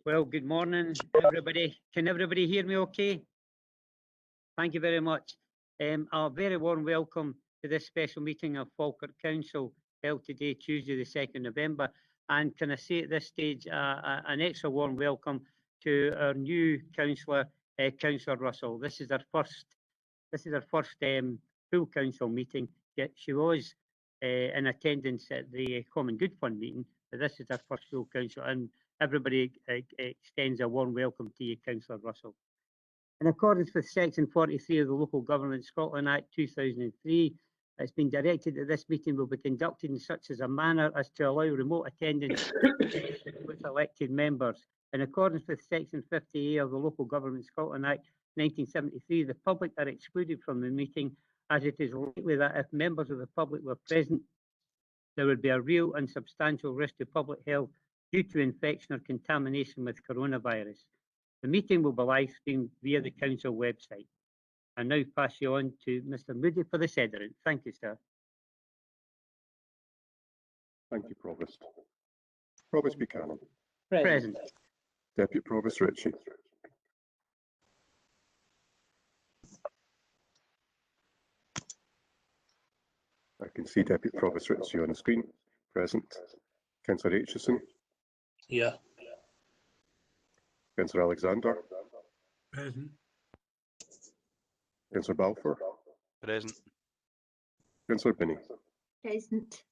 Well, good morning, everybody. Can everybody hear me okay? Thank you very much. A very warm welcome to this special meeting of Falkirk Council held today, Tuesday, the 2nd November. And can I say at this stage, an extra warm welcome to our new councillor, Councillor Russell. This is our first full council meeting. Yet she was in attendance at the Common Good Fund meeting, but this is our first full council, and everybody extends a warm welcome to you, Councillor Russell. In accordance with Section 43 of the Local Government Scotland Act 2003, it's been directed that this meeting will be conducted in such as a manner as to allow remote attendance with elected members. In accordance with Section 50A of the Local Government Scotland Act 1973, the public are excluded from the meeting, as it is likely that if members of the public were present, there would be a real and substantial risk to public health due to infection or contamination with coronavirus. The meeting will be live streamed via the council website. I now pass you on to Mr. Moody for the Sederant. Thank you, sir. Thank you, Provost. Provost Buchanan. Present. Deputy Provost Ritchie. I can see Deputy Provost Ritchie on the screen. Present. Councillor Aitchison. Here. Councillor Alexander. Present. Councillor Balfour. Present. Councillor Binney. Present.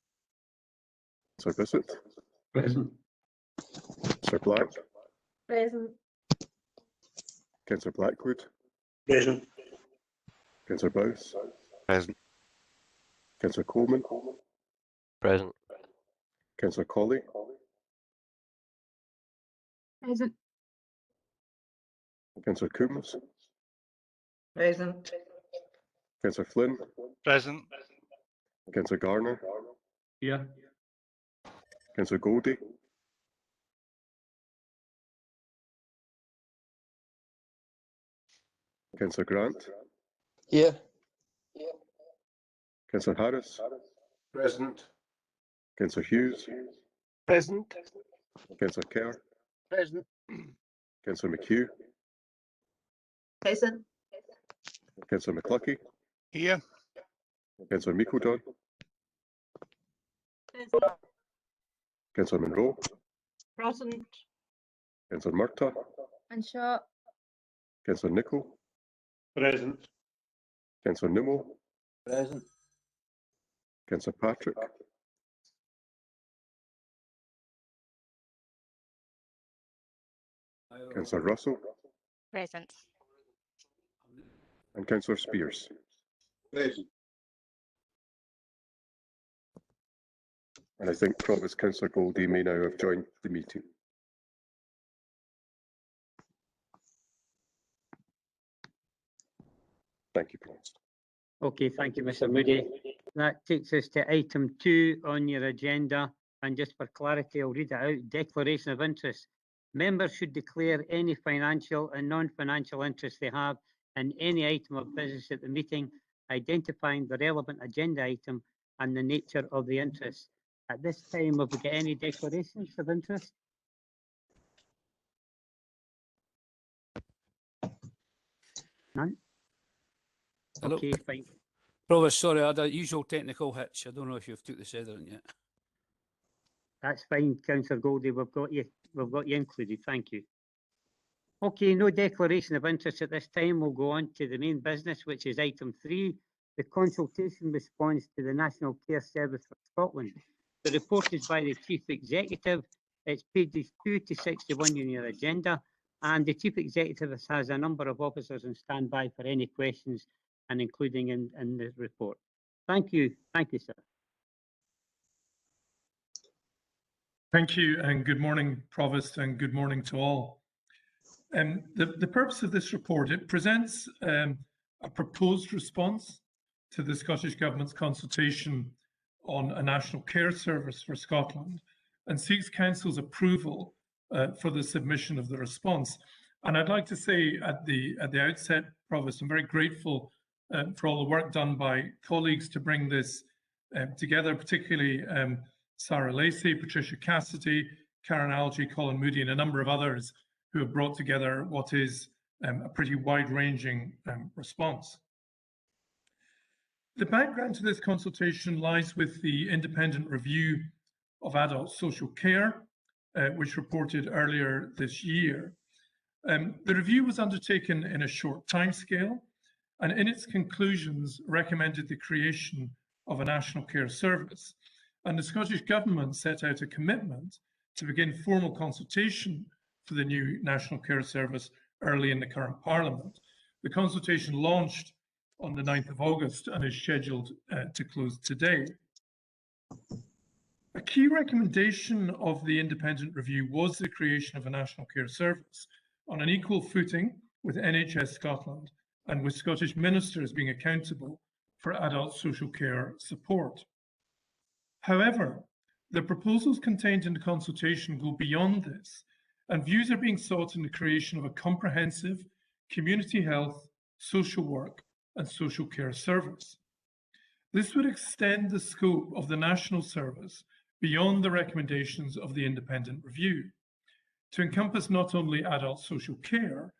Councillor Bissett. Present. Councillor Black. Present. Councillor Blackwood. Present. Councillor Bowes. Present. Councillor Coleman. Present. Councillor Colley. Present. Councillor Coombs. Present. Councillor Flynn. Present. Councillor Garner. Here. Councillor Goldie. Councillor Grant. Here. Councillor Harris. Present. Councillor Hughes. Present. Councillor Kerr. Present. Councillor McHugh. Present. Councillor McCluckie. Here. Councillor Meikledon. Present. Councillor Monroe. Present. Councillor Murtagh. And shot. Councillor Nicholl. Present. Councillor Nimmo. Present. Councillor Patrick. Councillor Russell. Present. And Councillor Spears. Present. And I think Provost Councillor Goldie may now have joined the meeting. Thank you, Provost. Okay, thank you, Mr. Moody. That takes us to item 2 on your agenda. And just for clarity, I'll read it out. Declaration of interest. Members should declare any financial and non-financial interest they have in any item of business at the meeting, identifying the relevant agenda item and the nature of the interest. At this time, have we got any declarations of interest? None? Hello. Okay, fine. Provost, sorry, I had a usual technical hitch. I don't know if you've took the Sederant yet. That's fine, Councillor Goldie. We've got you included. Thank you. Okay, no declaration of interest at this time. We'll go on to the main business, which is item 3, the consultation response to the National Care Service for Scotland. The report is by the Chief Executive. It's pages 2 to 61 in your agenda, and the Chief Executive has a number of officers on standby for any questions and including in the report. Thank you, sir. Thank you, and good morning, Provost, and good morning to all. The purpose of this report, it presents a proposed response to the Scottish Government's consultation on a National Care Service for Scotland and seeks Council's approval for the submission of the response. And I'd like to say at the outset, Provost, I'm very grateful for all the work done by colleagues to bring this together, particularly Sarah Lacey, Patricia Cassidy, Karen Algie, Colin Moody, and a number of others who have brought together what is a pretty wide-ranging response. The background to this consultation lies with the independent review of adult social care, which reported earlier this year. The review was undertaken in a short timescale, and in its conclusions recommended the creation of a national care service. And the Scottish Government set out a commitment to begin formal consultation for the new National Care Service early in the current Parliament. The consultation launched on the 9th of August and is scheduled to close today. A key recommendation of the independent review was the creation of a National Care Service on an equal footing with NHS Scotland and with Scottish ministers being accountable for adult social care support. However, the proposals contained in the consultation go beyond this, and views are being sought in the creation of a comprehensive community health, social work, and social care service. This would extend the scope of the national service beyond the recommendations of the independent review to encompass not only adult social care,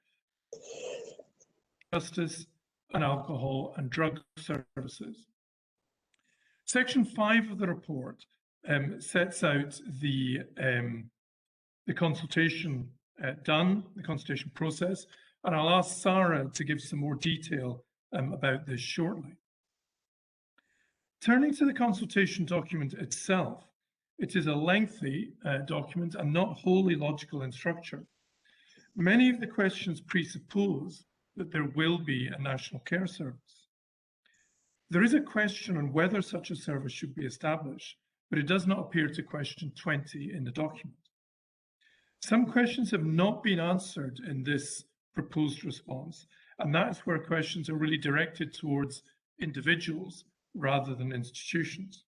justice, and alcohol and drug services. Section 5 of the report sets out the consultation the consultation process, and I'll ask Sarah to give some more detail about this shortly. Turning to the consultation document itself, it is a lengthy document and not wholly logical in structure. Many of the questions presuppose that there will be a national care service. There is a question on whether such a service should be established, but it does not appear to question 20 in the document. Some questions have not been answered in this proposed response, and that's where questions are really directed towards individuals rather than institutions.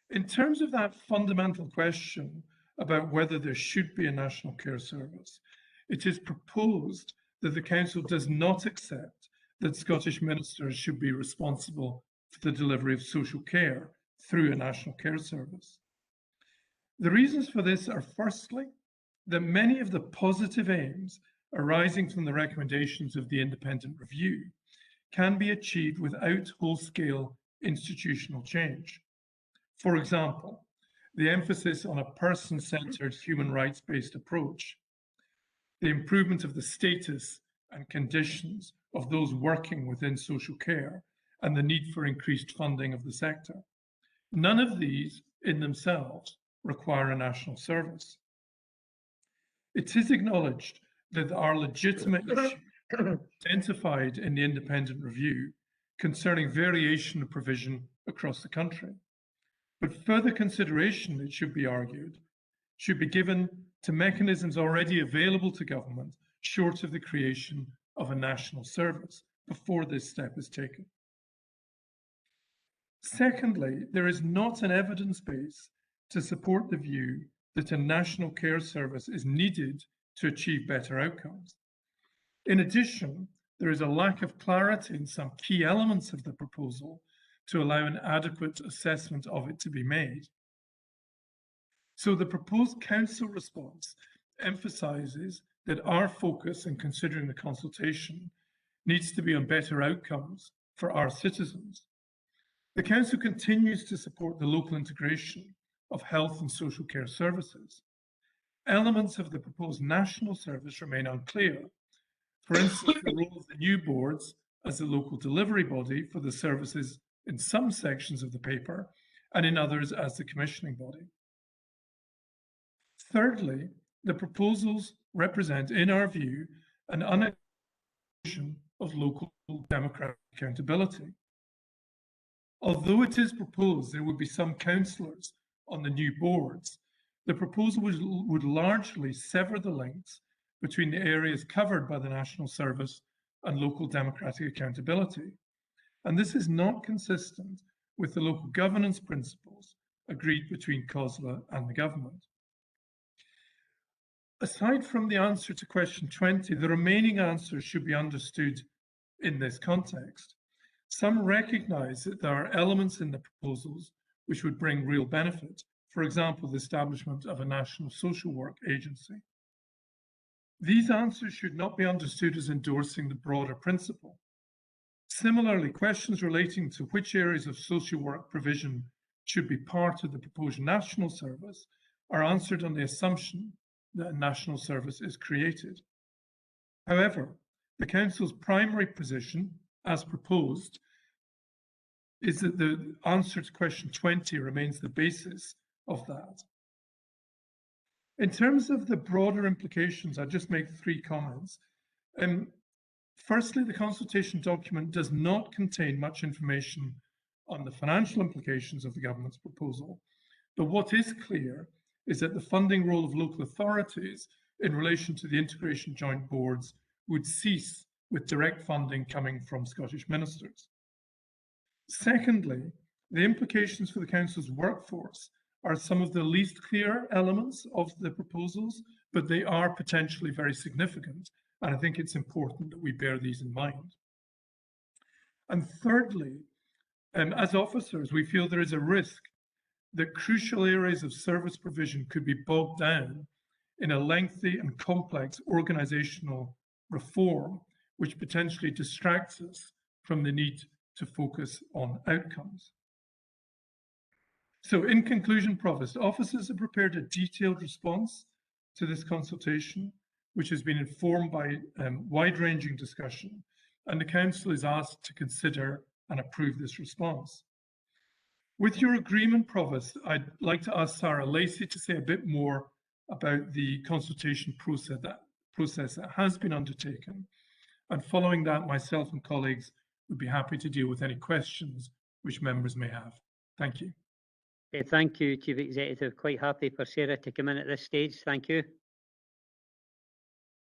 In terms of that fundamental question about whether there should be a national care service, it is proposed that the Council does not accept that Scottish ministers should be responsible for the delivery of social care through a national care service. The reasons for this are, firstly, that many of the positive aims arising from the recommendations of the independent review can be achieved without whole-scale institutional change. For example, the emphasis on a person-centred, human rights-based approach, the improvement of the status and conditions of those working within social care, and the need for increased funding of the sector. None of these in themselves require a national service. It is acknowledged that there are legitimate issues identified in the independent review concerning variation of provision across the country. But further consideration, it should be argued, should be given to mechanisms already available to government short of the creation of a national service before this step is taken. Secondly, there is not an evidence base to support the view that a national care service is needed to achieve better outcomes. In addition, there is a lack of clarity in some key elements of the proposal to allow an adequate assessment of it to be made. So the proposed Council response emphasises that our focus in considering the consultation needs to be on better outcomes for our citizens. The Council continues to support the local integration of health and social care services. Elements of the proposed national service remain unclear. For instance, the role of the new boards as the local delivery body for the services in some sections of the paper and in others as the commissioning body. Thirdly, the proposals represent, in our view, an unexclusion of local democratic accountability. Although it is proposed there would be some councillors on the new boards, the proposal would largely sever the links between the areas covered by the national service and local democratic accountability. And this is not consistent with the local governance principles agreed between COSLA and the government. Aside from the answer to question 20, the remaining answers should be understood in this context. Some recognise that there are elements in the proposals which would bring real benefit. for example, the establishment of a national social work agency. These answers should not be understood as endorsing the broader principle. Similarly, questions relating to which areas of social work provision should be part of the proposed national service are answered on the assumption that a national service is created. However, the Council's primary position, as proposed, is that the answer to question 20 remains the basis of that. In terms of the broader implications, I'll just make 3 comments. Firstly, the consultation document does not contain much information on the financial implications of the government's proposal, but what is clear is that the funding role of local authorities in relation to the integration joint boards would cease with direct funding coming from Scottish ministers. Secondly, the implications for the Council's workforce are some of the least clear elements of the proposals, but they are potentially very significant, and I think it's important that we bear these in mind. And thirdly, as officers, we feel there is a risk that crucial areas of service provision could be bogged down in a lengthy and complex organisational reform, which potentially distracts us from the need to focus on outcomes. So in conclusion, Provost, officers have prepared a detailed response to this consultation, which has been informed by wide-ranging discussion, and the Council is asked to consider and approve this response. With your agreement, Provost, I'd like to ask Sarah Lacey to say a bit more about the consultation process that has been undertaken. And following that, myself and colleagues would be happy to deal with any questions which members may have. Thank you. Thank you, Chief Executive. Quite happy for Sarah to come in at this stage. Thank you.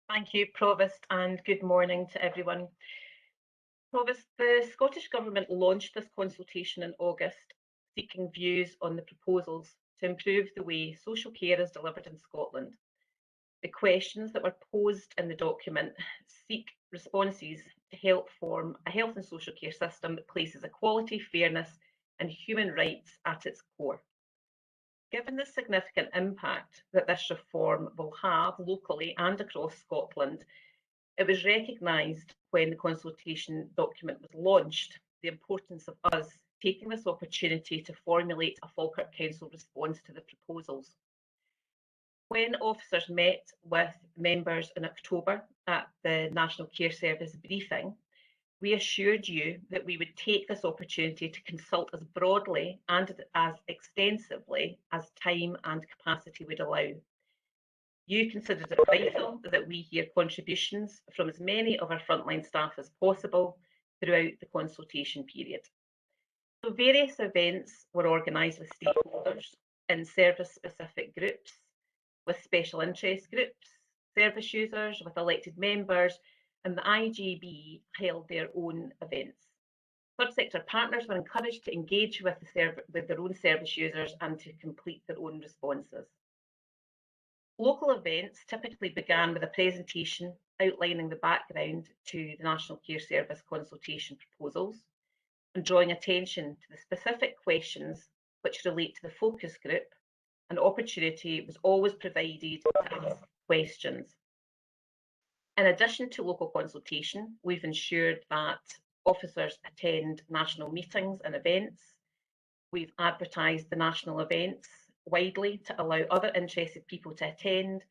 Thank you, Provost, and good morning to everyone. Provost, the Scottish Government launched this consultation in August, seeking views on the proposals to improve the way social care is delivered in Scotland. The questions that were posed in the document seek responses to help form a health and social care system that places equality, fairness, and human rights at its core. Given the significant impact that this reform will have locally and across Scotland, it was recognised when the consultation document was launched the importance of us taking this opportunity to formulate a Falkirk Council response to the proposals. When officers met with members in October at the National Care Service briefing, we assured you that we would take this opportunity to consult as broadly and as extensively as time and capacity would allow. You considered it vital that we hear contributions from as many of our frontline staff as possible throughout the consultation period. So various events were organised with stakeholders in service-specific groups, with special interest groups, service users, with elected members, and the IGB held their own events. Third sector partners were encouraged to engage with their own service users and to complete their own responses. Local events typically began with a presentation outlining the background to the National Care Service consultation proposals and drawing attention to the specific questions which relate to the focus group. An opportunity was always provided to ask questions. In addition to local consultation, we've ensured that officers attend national meetings and events. We've advertised the national events widely to allow other interested people to attend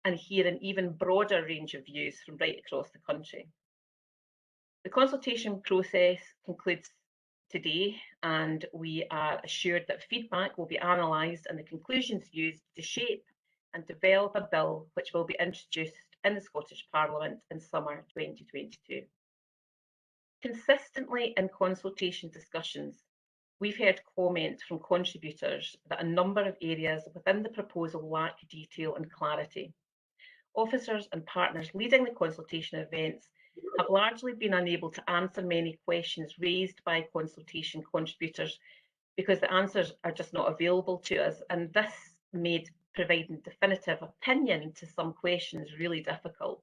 and hear an even broader range of views from right across the country. The consultation process concludes today, and we are assured that feedback will be analysed and the conclusions used to shape and develop a bill which will be introduced in the Scottish Parliament in summer 2022. Consistently in consultation discussions, we've heard comment from contributors that a number of areas within the proposal lack detail and clarity. Officers and partners leading the consultation events have largely been unable to answer many questions raised by consultation contributors because the answers are just not available to us, and this made providing definitive opinion to some questions really difficult.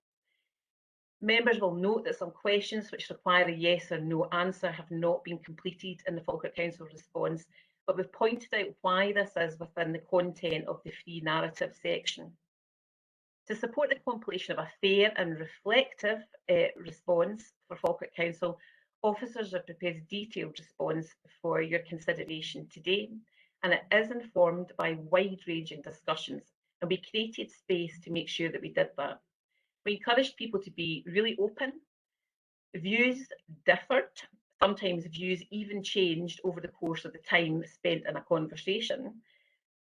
Members will note that some questions which require a yes or no answer have not been completed in the Falkirk Council response, but we've pointed out why this is within the content of the free narrative section. To support the completion of a fair and reflective response for Falkirk Council, officers have prepared a detailed response for your consideration today, and it is informed by wide-ranging discussions, and we created space to make sure that we did that. We encouraged people to be really open. Views differed. Sometimes views even changed over the course of the time spent in a conversation.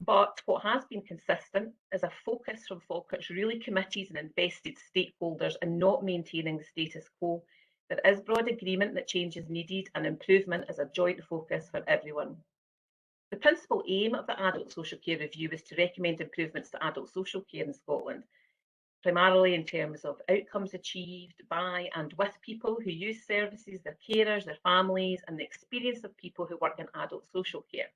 But what has been consistent is a focus from Falkirk's really committees and invested stakeholders in not maintaining the status quo. There is broad agreement that change is needed and improvement is a joint focus for everyone. The principal aim of the Adult Social Care Review is to recommend improvements to adult social care in Scotland, primarily in terms of outcomes achieved by and with people who use services, their carers, their families, and the experience of people who work in adult social care,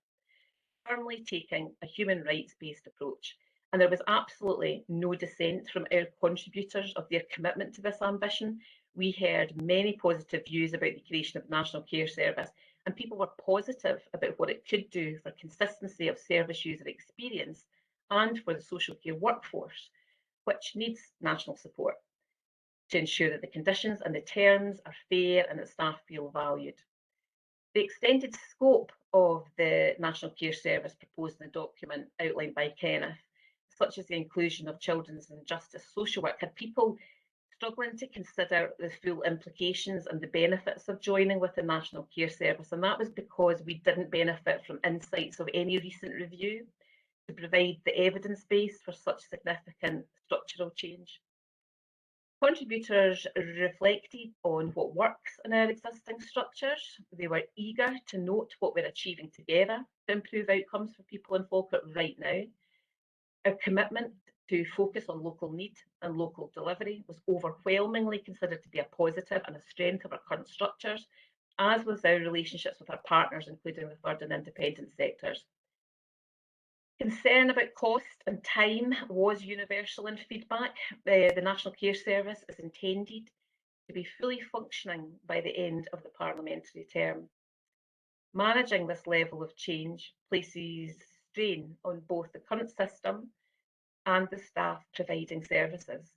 firmly taking a human rights-based approach. And there was absolutely no dissent from our contributors of their commitment to this ambition. We heard many positive views about the creation of the National Care Service, and people were positive about what it could do for consistency of service user experience and for the social care workforce, which needs national support to ensure that the conditions and the terms are fair and that staff feel valued. The extended scope of the National Care Service proposed in the document outlined by Kenneth, such as the inclusion of children's and justice social work, had people struggling to consider the full implications and the benefits of joining with the National Care Service, and that was because we didn't benefit from insights of any recent review to provide the evidence base for such significant structural change. Contributors reflected on what works in our existing structures. They were eager to note what we're achieving together to improve outcomes for people in Falkirk right now. Our commitment to focus on local need and local delivery was overwhelmingly considered to be a positive and a strength of our current structures, as was our relationships with our partners, including the third and independent sectors. Concern about cost and time was universal in feedback. The National Care Service is intended to be fully functioning by the end of the parliamentary term. Managing this level of change places strain on both the current system and the staff providing services.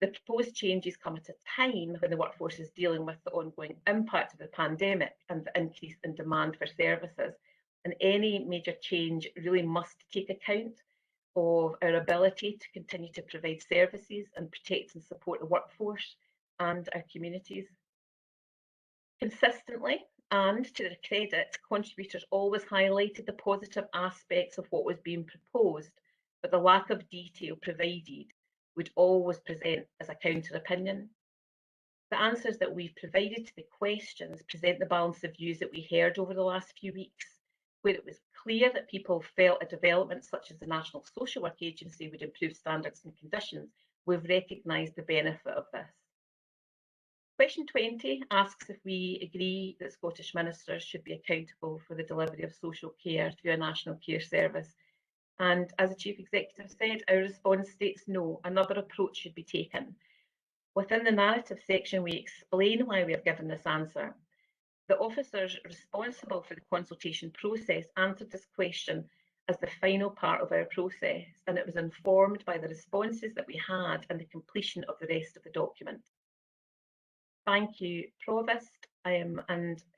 The proposed changes come at a time when the workforce is dealing with the ongoing impact of the pandemic and the increase in demand for services. And any major change really must take account of our ability to continue to provide services and protect and support the workforce and our communities. Consistently, and to their credit, contributors always highlighted the positive aspects of what was being proposed, but the lack of detail provided would always present as a counter opinion. The answers that we've provided to the questions present the balance of views that we heard over the last few weeks, where it was clear that people felt a development such as the National Social Work Agency would improve standards and conditions. We've recognised the benefit of this. Question 20 asks if we agree that Scottish ministers should be accountable for the delivery of social care through a National Care Service. And as the Chief Executive said, our response states no, another approach should be taken. Within the narrative section, we explain why we have given this answer. The officers responsible for the consultation process answered this question as the final part of our process, and it was informed by the responses that we had and the completion of the rest of the document. Thank you, Provost, and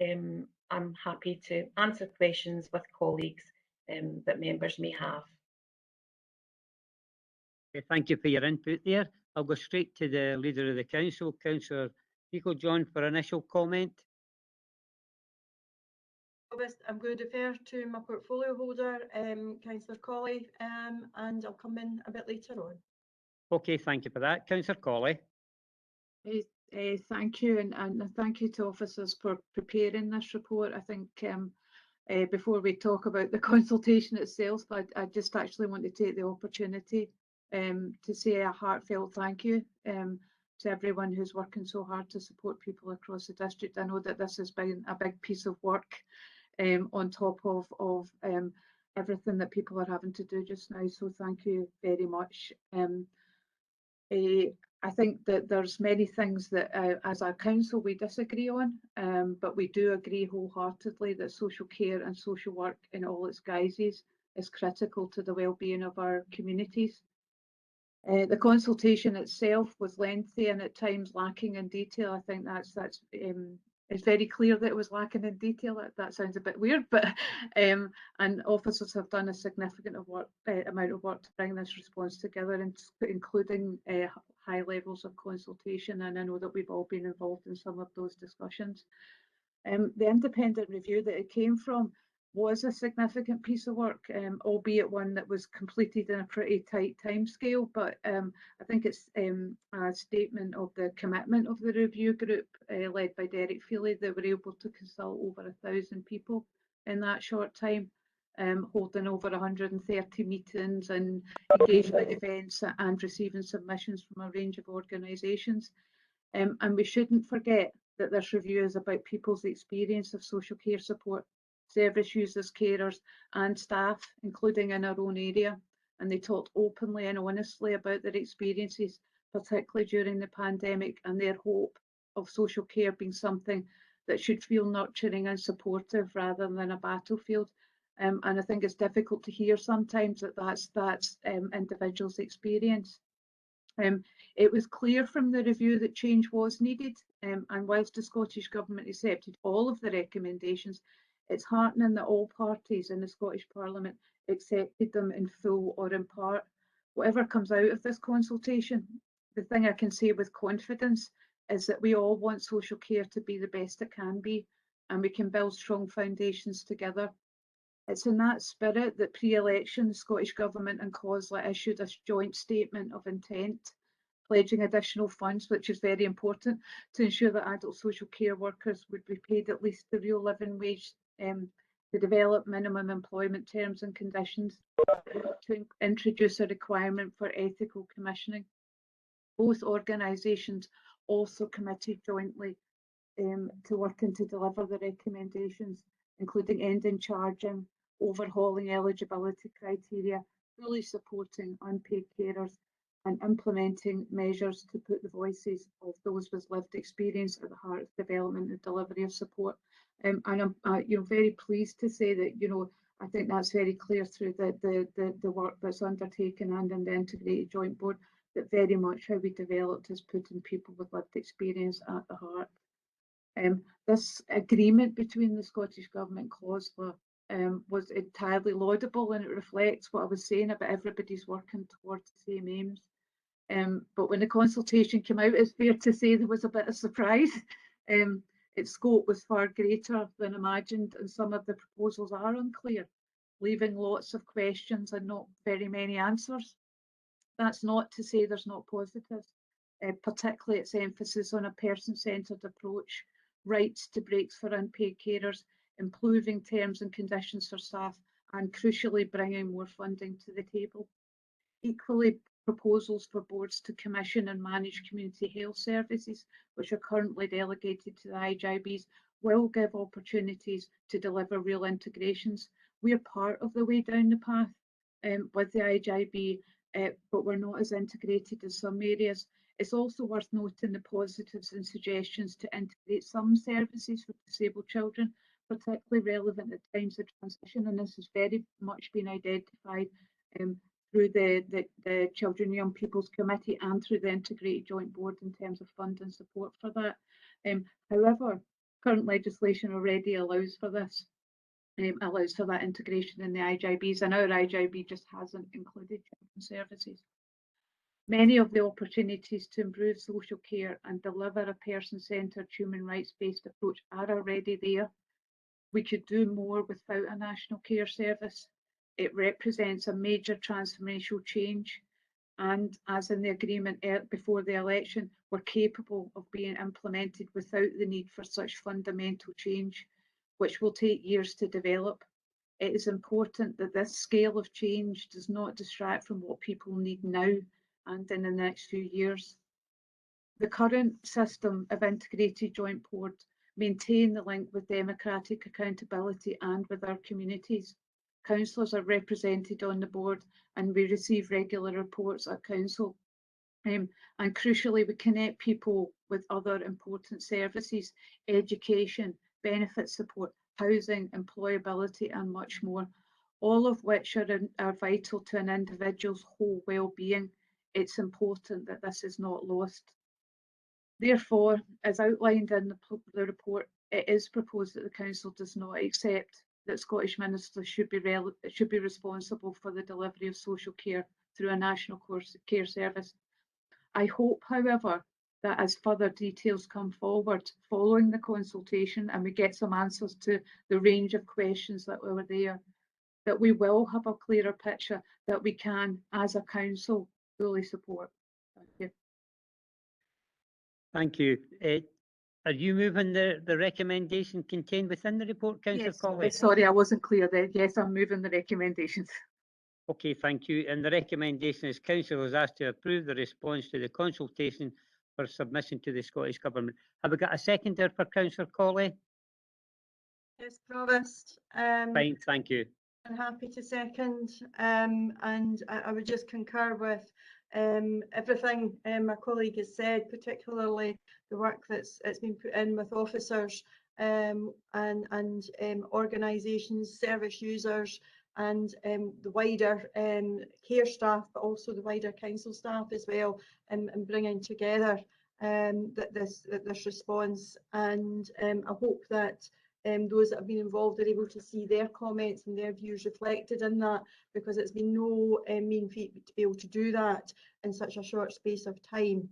I'm happy to answer questions with colleagues that members may have. Okay, thank you for your input there. I'll go straight to the Leader of the Council, Councillor Meikle-John, for initial comment. I'm going to defer to my portfolio holder, Councillor Colley, and I'll come in a bit later on. Okay, thank you for that. Councillor Colley. Thank you, and thank you to officers for preparing this report. I think before we talk about the consultation itself, I just actually want to take the opportunity to say a heartfelt thank you to everyone who's working so hard to support people across the district. I know that this has been a big piece of work on top of everything that people are having to do just now, so thank you very much. I think that there's many things that as a council we disagree on, but we do agree wholeheartedly that social care and social work in all its guises is critical to the well-being of our communities. The consultation itself was lengthy and at times lacking in detail. I think it's very clear that it was lacking in detail. That sounds a bit weird, but and officers have done a significant amount of work to bring this response together, including high levels of consultation. And I know that we've all been involved in some of those discussions. The independent review that it came from was a significant piece of work, albeit one that was completed in a pretty tight timescale. But I think it's a statement of the commitment of the review group led by Derek Feely that were able to consult over 1,000 people in that short time, holding over 130 meetings and engagement events and receiving submissions from a range of organisations. And we shouldn't forget that this review is about people's experience of social care support, service users, carers and staff, including in our own area. And they talked openly and honestly about their experiences, particularly during the pandemic, and their hope of social care being something that should feel nurturing and supportive rather than a battlefield. And I think it's difficult to hear sometimes that that's individuals' experience. It was clear from the review that change was needed, and whilst the Scottish Government accepted all of the recommendations, it's heartening that all parties in the Scottish Parliament accepted them in full or in part. Whatever comes out of this consultation, the thing I can say with confidence is that we all want social care to be the best it can be, and we can build strong foundations together. It's in that spirit that pre-election the Scottish Government and COSLA issued a joint statement of intent, pledging additional funds, which is very important, to ensure that adult social care workers would be paid at least the real living wage, to develop minimum employment terms and conditions, to introduce a requirement for ethical commissioning. Both organisations also committed jointly to working to deliver the recommendations, including ending charging, overhauling eligibility criteria, fully supporting unpaid carers, and implementing measures to put the voices of those with lived experience at the heart of development and delivery of support. And I'm very pleased to say that I think that's very clear through the work that's undertaken and in the integrated joint board, that very much how we developed is putting people with lived experience at the heart. This agreement between the Scottish Government and COSLA was entirely laudable, and it reflects what I was saying about everybody's working towards the same aims. But when the consultation came out, it's fair to say there was a bit of surprise. Its scope was far greater than imagined, and some of the proposals are unclear, leaving lots of questions and not very many answers. That's not to say there's not positives, particularly its emphasis on a person-centred approach, rights to breaks for unpaid carers, improving terms and conditions for staff, and crucially bringing more funding to the table. Equally, proposals for boards to commission and manage community health services, which are currently delegated to the IGBs, will give opportunities to deliver real integrations. We're part of the way down the path with the IGB, but we're not as integrated as some areas. It's also worth noting the positives and suggestions to integrate some services for disabled children, particularly relevant at times of transition, and this has very much been identified through the Children and Young People's Committee and through the Integrated Joint Board in terms of funding support for that. However, current legislation already allows for this, allows for that integration in the IGBs, and our IGB just hasn't included children's services. Many of the opportunities to improve social care and deliver a person-centred, human rights-based approach are already there. We could do more without a national care service. It represents a major transformational change, and as in the agreement before the election, we're capable of being implemented without the need for such fundamental change, which will take years to develop. It is important that this scale of change does not distract from what people need now and in the next few years. The current system of integrated joint board maintain the link with democratic accountability and with our communities. Councillors are represented on the board, and we receive regular reports at council. And crucially, we connect people with other important services, education, benefit support, housing, employability, and much more, all of which are vital to an individual's whole well-being. It's important that this is not lost. Therefore, as outlined in the report, it is proposed that the Council does not accept that Scottish ministers should be responsible for the delivery of social care through a national care service. I hope, however, that as further details come forward following the consultation and we get some answers to the range of questions that were there, that we will have a clearer picture that we can, as a council, fully support. Thank you. Thank you. Are you moving the recommendation contained within the report, Councillor Yes, Colley? sorry, I wasn't clear there. Yes, I'm moving the recommendations. Okay, thank you. And the recommendation is Council is asked to approve the response to the consultation for submission to the Scottish Government. Have we got a seconder for Councillor Colley? Yes, Provost. Fine, thank you. I'm happy to second, and I would just concur with everything my colleague has said, particularly the work that's been put in with officers and organisations, service users, and the wider care staff, but also the wider council staff as well, and bringing together this response. And I hope that those that have been involved are able to see their comments and their views reflected in that, because it's been no mean feat to be able to do that in such a short space of time.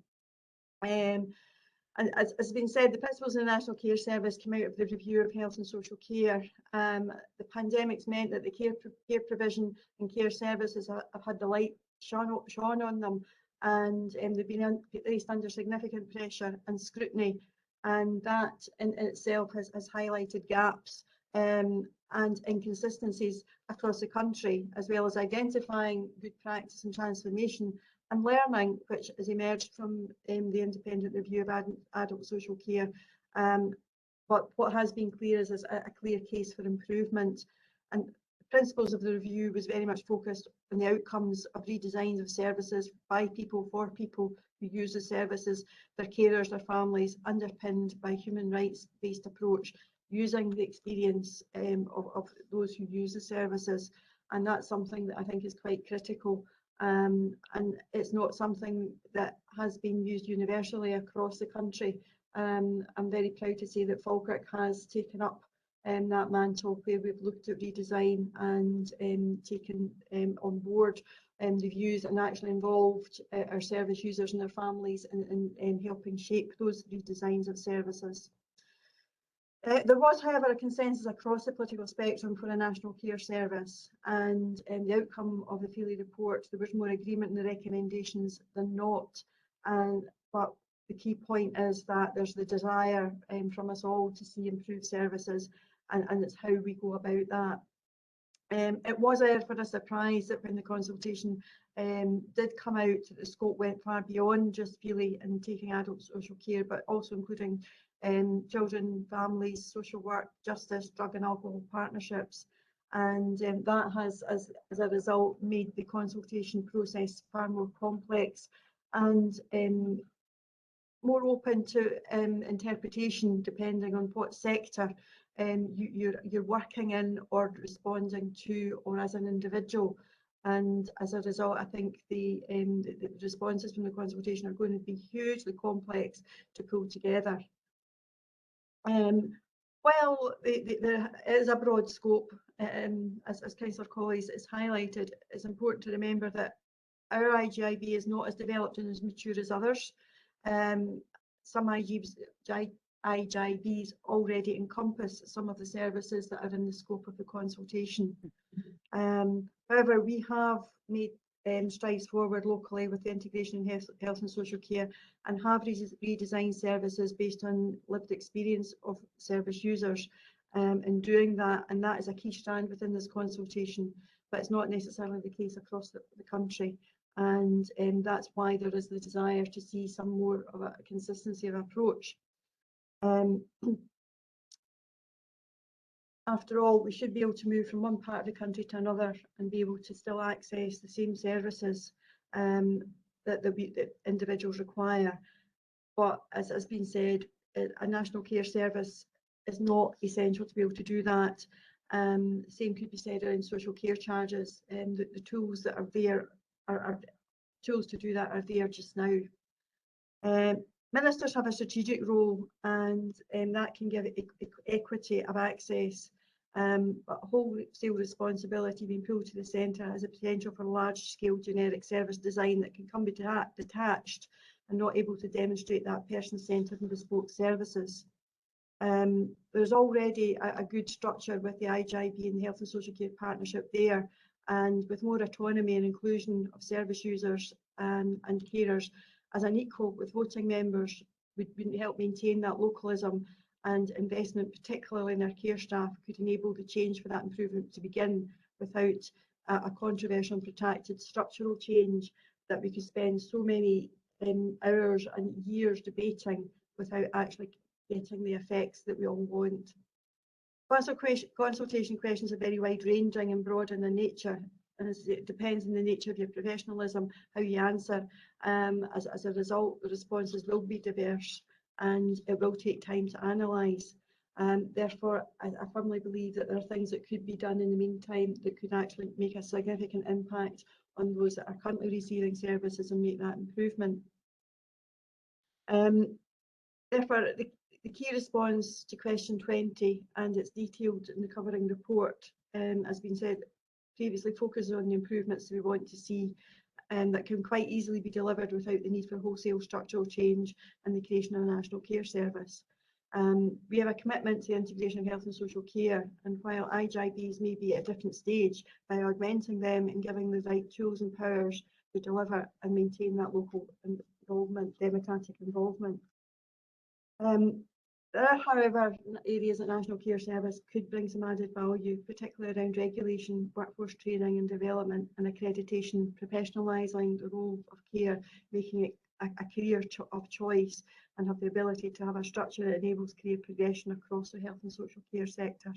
And as has been said, the principles of the National Care Service came out of the review of health and social care. The pandemic's meant that the care provision and care services have had the light shone on them, and they've been placed under significant pressure and scrutiny, and that in itself has highlighted gaps and inconsistencies across the country, as well as identifying good practice and transformation and learning, which has emerged from the independent review of adult social care. But what has been clear is a clear case for improvement. And the principles of the review was very much focused on the outcomes of redesigns of services by people, for people who use the services, their carers, their families, underpinned by human rights-based approach, using the experience of those who use the services. And that's something that I think is quite critical. And it's not something that has been used universally across the country. I'm very proud to say that Falkirk has taken up that mantle, where we've looked at redesign and taken on board the views and actually involved our service users and their families in helping shape those redesigns of services. There was, however, a consensus across the political spectrum for a national care service, and the outcome of the Feely report, there was more agreement in the recommendations than not. But the key point is that there's the desire from us all to see improved services, and it's how we go about that. It was therefore a surprise that when the consultation did come out, the scope went far beyond just Feely and taking adult social care, but also including children, families, social work, justice, drug and alcohol partnerships. And that has, as a result, made the consultation process far more complex and more open to interpretation, depending on what sector you're working in or responding to, or as an individual. And as a result, I think the responses from the consultation are going to be hugely complex to pull together. While there is a broad scope, as Councillor Colley has highlighted, it's important to remember that our IGIB is not as developed and as mature as others. Some IGIBs already encompass some of the services that are in the scope of the consultation. However, we have made strides forward locally with the integration in health and social care, and have redesigned services based on lived experience of service users in doing that, and that is a key strand within this consultation, but it's not necessarily the case across the country, and that's why there is the desire to see some more of a consistency of approach. After all, we should be able to move from one part of the country to another and be able to still access the same services. that individuals require. But as has been said, a national care service is not essential to be able to do that. Same could be said around social care charges, and the tools that are there are tools to do that are there just now. Ministers have a strategic role, and that can give equity of access, but wholesale responsibility being pulled to the centre has a potential for large-scale generic service design that can come detached and not able to demonstrate that person-centred and bespoke services. There's already a good structure with the IGIB and the Health and Social Care Partnership there, and with more autonomy and inclusion of service users and carers as an equal with voting members would help maintain that localism, and investment, particularly in our care staff, could enable the change for that improvement to begin without a controversial and protracted structural change that we could spend so many hours and years debating without actually getting the effects that we all want. Consultation questions are very wide-ranging and broad in their nature, and it depends on the nature of your professionalism, how you answer. As a result, the responses will be diverse and it will take time to analyse. Therefore, I firmly believe that there are things that could be done in the meantime that could actually make a significant impact on those that are currently receiving services and make that improvement. Therefore, the key response to question 20, and it's detailed in the covering report, has been said previously, focuses on the improvements we want to see that can quite easily be delivered without the need for wholesale structural change and the creation of a national care service. We have a commitment to the integration of health and social care, and while IGIBs may be at a different stage, by augmenting them and giving the right tools and powers to deliver and maintain that local involvement, democratic involvement. There are, however, areas that National Care Service could bring some added value, particularly around regulation, workforce training and development, and accreditation, professionalising the role of care, making it a career of choice, and have the ability to have a structure that enables career progression across the health and social care sector.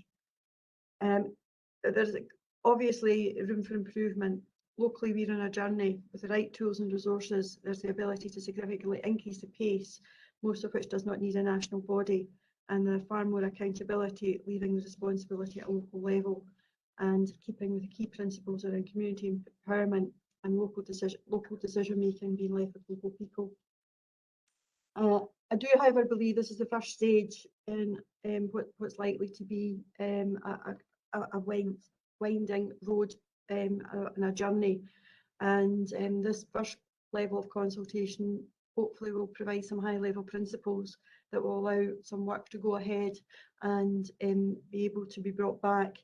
There's obviously room for improvement. Locally, we're on a journey. With the right tools and resources, there's the ability to significantly increase the pace, most of which does not need a national body, and there are far more accountability, leaving the responsibility at a local level, and keeping with the key principles around community empowerment and local decision making being left with local people. I do, however, believe this is the first stage in what's likely to be a winding road and a journey, and this first level of consultation hopefully will provide some high-level principles that will allow some work to go ahead and be able to be brought back,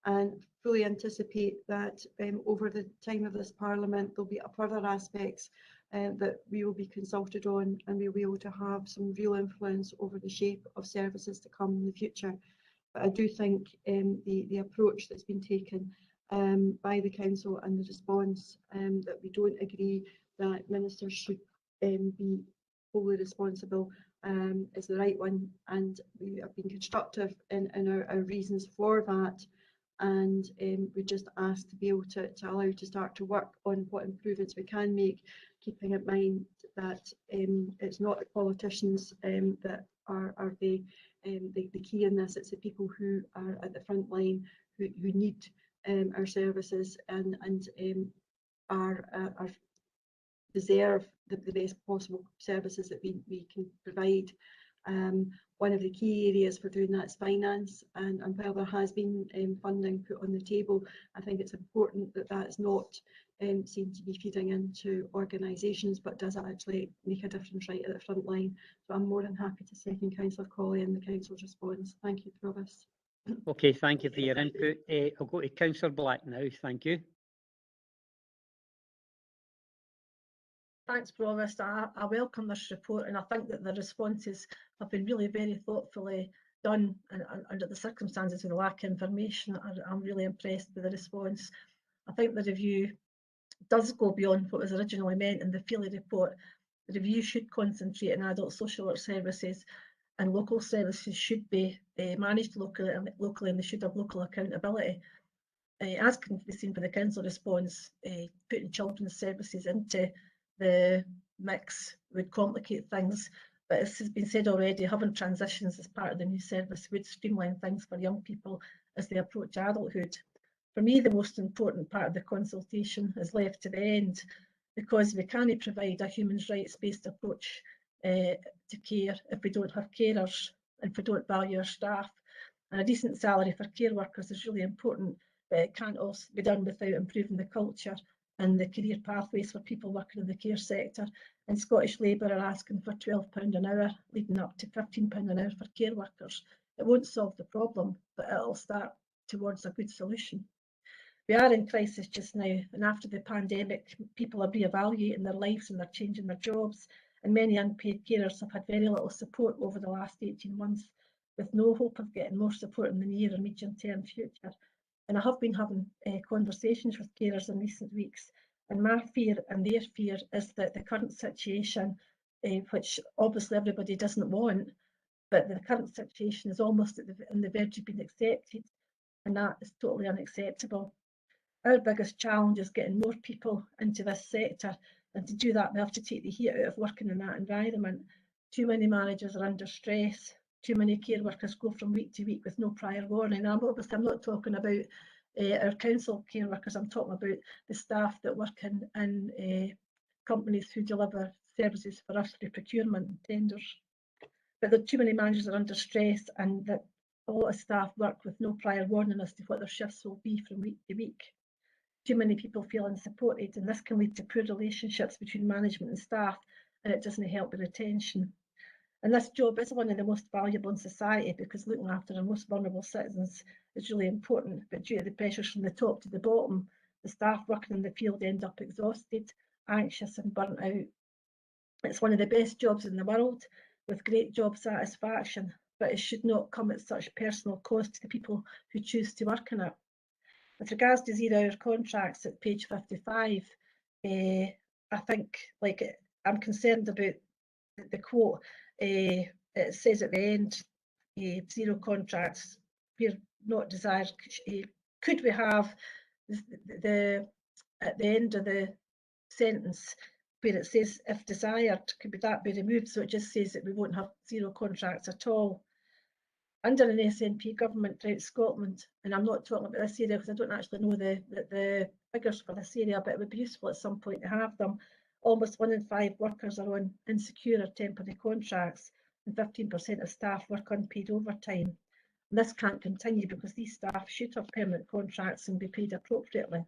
and fully anticipate that over the time of this Parliament there'll be further aspects that we will be consulted on, and we'll be able to have some real influence over the shape of services to come in the future. But I do think the approach that's been taken by the Council and the response that we don't agree that ministers should be wholly responsible is the right one, and we have been constructive in our reasons for that, and we just asked to be able to allow to start to work on what improvements we can make, keeping in mind that it's not the politicians that are the key in this, it's the people who are at the front line who need our services and are deserve the best possible services that we can provide. One of the key areas for doing that is finance, and while there has been funding put on the table, I think it's important that that's not seen to be feeding into organisations, but does actually make a difference right at the front line. So I'm more than happy to second Councillor Colley and the Council's response. Thank you, Provost. Okay, thank you for your input. I'll go to Councillor Black now. Thank you. Thanks, Provost. I welcome this report, and I think that the responses have been really very thoughtfully done, and under the circumstances of the lack of information, I'm really impressed with the response. I think the review does go beyond what was originally meant in the Feely report. The review should concentrate on adult social work services, and local services should be managed locally, and they should have local accountability. As can be seen from the Council response, putting children's services into the mix would complicate things. But as has been said already, having transitions as part of the new service would streamline things for young people as they approach adulthood. For me, the most important part of the consultation is left to the end, because we can't provide a human rights-based approach to care if we don't have carers and if we don't value our staff. And a decent salary for care workers is really important, but it can't also be done without improving the culture and the career pathways for people working in the care sector. And Scottish Labour are asking for £12 an hour, leading up to £15 an hour for care workers. It won't solve the problem, but it'll start towards a good solution. We are in crisis just now, and after the pandemic, people are re-evaluating their lives and they're changing their jobs, and many unpaid carers have had very little support over the last 18 months, with no hope of getting more support in the near or medium-term future. And I have been having conversations with carers in recent weeks, and my fear and their fear is that the current situation, which obviously everybody doesn't want, but the current situation is almost on the verge of being accepted, and that is totally unacceptable. Our biggest challenge is getting more people into this sector, and to do that we have to take the heat out of working in that environment. Too many managers are under stress, too many care workers go from week to week with no prior warning. I'm not talking about our council care workers, I'm talking about the staff that work in companies who deliver services for us through procurement and tenders. But there are too many managers are under stress, and that a lot of staff work with no prior warning as to what their shifts will be from week to week. Too many people feel unsupported, and this can lead to poor relationships between management and staff, and it doesn't help with retention. And this job is one of the most valuable in society, because looking after our most vulnerable citizens is really important, but due to the pressures from the top to the bottom, the staff working in the field end up exhausted, anxious and burnt out. It's one of the best jobs in the world, with great job satisfaction, but it should not come at such personal cost to the people who choose to work in it. With regards to 0-hour contracts at page 55, I think, I'm concerned about the quote. It says at the end, zero contracts, we're not desired. Could we have at the end of the sentence where it says if desired, could that be removed, so it just says that we won't have zero contracts at all? Under an SNP government throughout Scotland, and I'm not talking about this area because I don't actually know the figures for this area, but it would be useful at some point to have them. Almost 1 in 5 workers are on insecure or temporary contracts, and 15% of staff work unpaid overtime. And this can't continue, because these staff should have permanent contracts and be paid appropriately.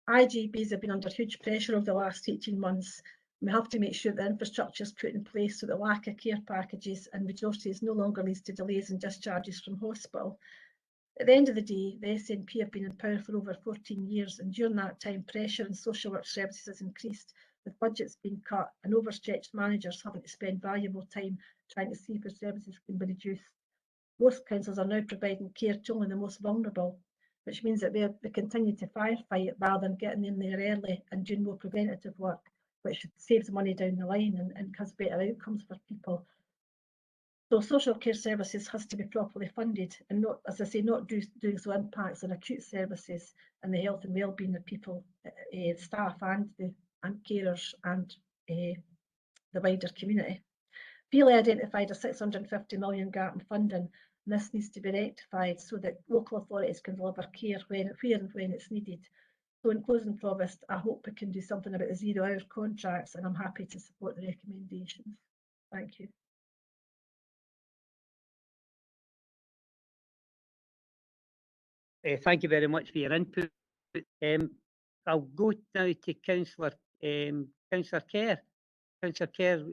IGBs have been under huge pressure over the last 18 months. We have to make sure the infrastructure is put in place so that lack of care packages and resources no longer leads to delays in discharges from hospital. At the end of the day, the SNP have been in power for over 14 years, and during that time, pressure on social work services has increased, with budgets being cut and overstretched managers having to spend valuable time trying to see if their services can be reduced. Most councils are now providing care to only the most vulnerable, which means that they continue to firefight rather than getting in there early and doing more preventative work, which saves money down the line and has better outcomes for people. So social care services has to be properly funded, and not, as I say, not doing so impacts on acute services and the health and well-being of people, staff and carers and the wider community. Feely identified a 650 million gap in funding, and this needs to be rectified so that local authorities can deliver care where and when it's needed. So in closing, Provost, I hope we can do something about the 0-hour contracts, and I'm happy to support the recommendations. Thank you. Thank you very much for your input. I'll go now to Councillor Kerr. Councillor Kerr,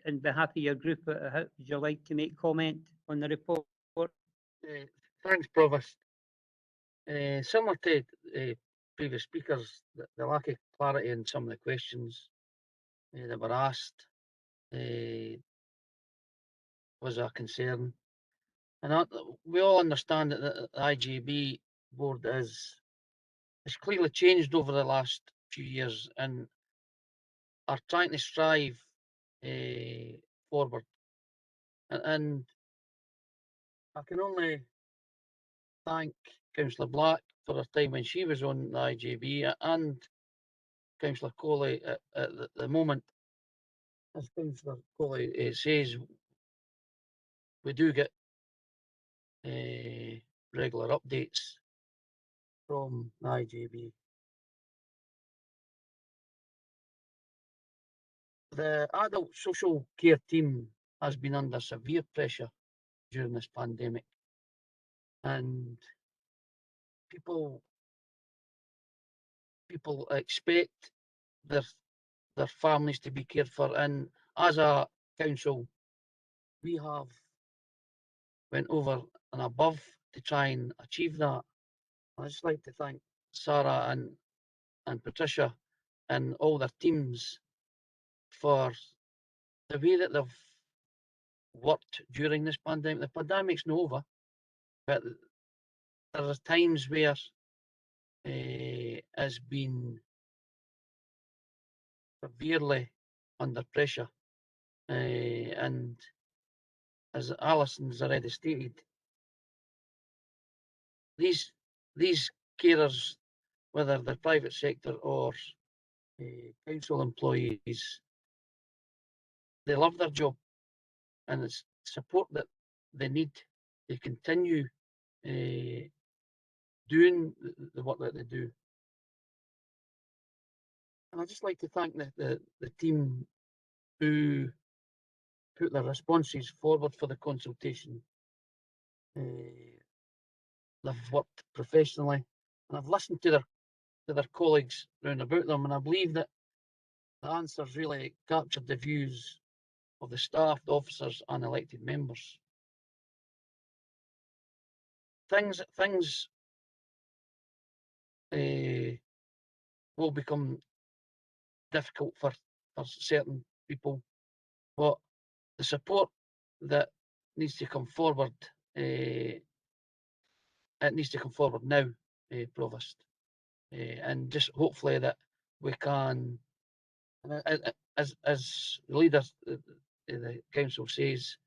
on behalf of your group, would you like to make comment on the report? Thanks, Provost. Similar to previous speakers, the lack of clarity in some of the questions that were asked was a concern. And we all understand that the IGB board has clearly changed over the last few years and are trying to strive forward. And I can only thank Councillor Black for her time when she was on the IGB, and Councillor Coley at the moment, as Councillor Coley says, we do get regular updates from the IJB. The adult social care team has been under severe pressure during this pandemic, and people expect their families to be cared for, and as a council we have went over and above to try and achieve that. I'd just like to thank Sarah and Patricia and all their teams for the way that they've worked during this pandemic. The pandemic's not over, but there are times where has been severely under pressure, and as Alison's already stated, these carers, whether they're private sector or council employees, they love their job, and it's support that they need to continue doing the work that they do. And I'd just like to thank the team who put their responses forward for the consultation. They've worked professionally, and I've listened to their colleagues round about them, and I believe that the answers really captured the views of the staff, the officers and elected members. Things will become difficult for certain people, but the support that needs to come forward, it needs to come forward now, Provost, and just hopefully that we can, as the leader, the council says,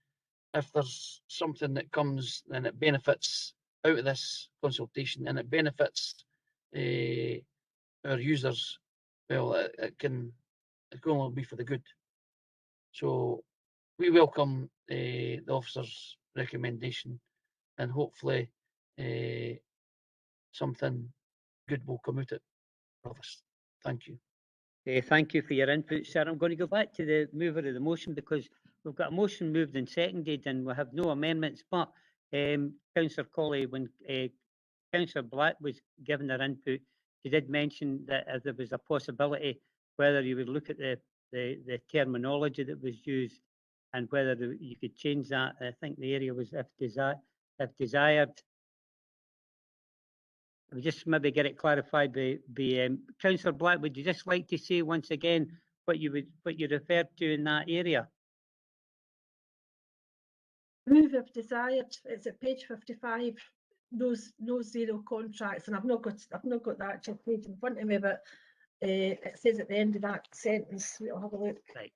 if there's something that comes and it benefits out of this consultation and it benefits our users, well, it can only be for the good. So we welcome the officer's recommendation, and hopefully something good will come out of it, Provost. Thank you. Thank you for your input, sir. I'm going to go back to the mover of the motion because we've got a motion moved and seconded and we have no amendments. But Councillor Colley, when Councillor Black was given her input, she did mention that if there was a possibility whether you would look at the terminology that was used and whether you could change that. I think the area was if desired. I'll just maybe get it clarified by Councillor Black. Would you just like to say once again what you referred to in that area? Move if desired. It's at page 55. No zero contracts, and I've not got the actual page in front of me, but it says at the end of that sentence. We'll have a look. Right.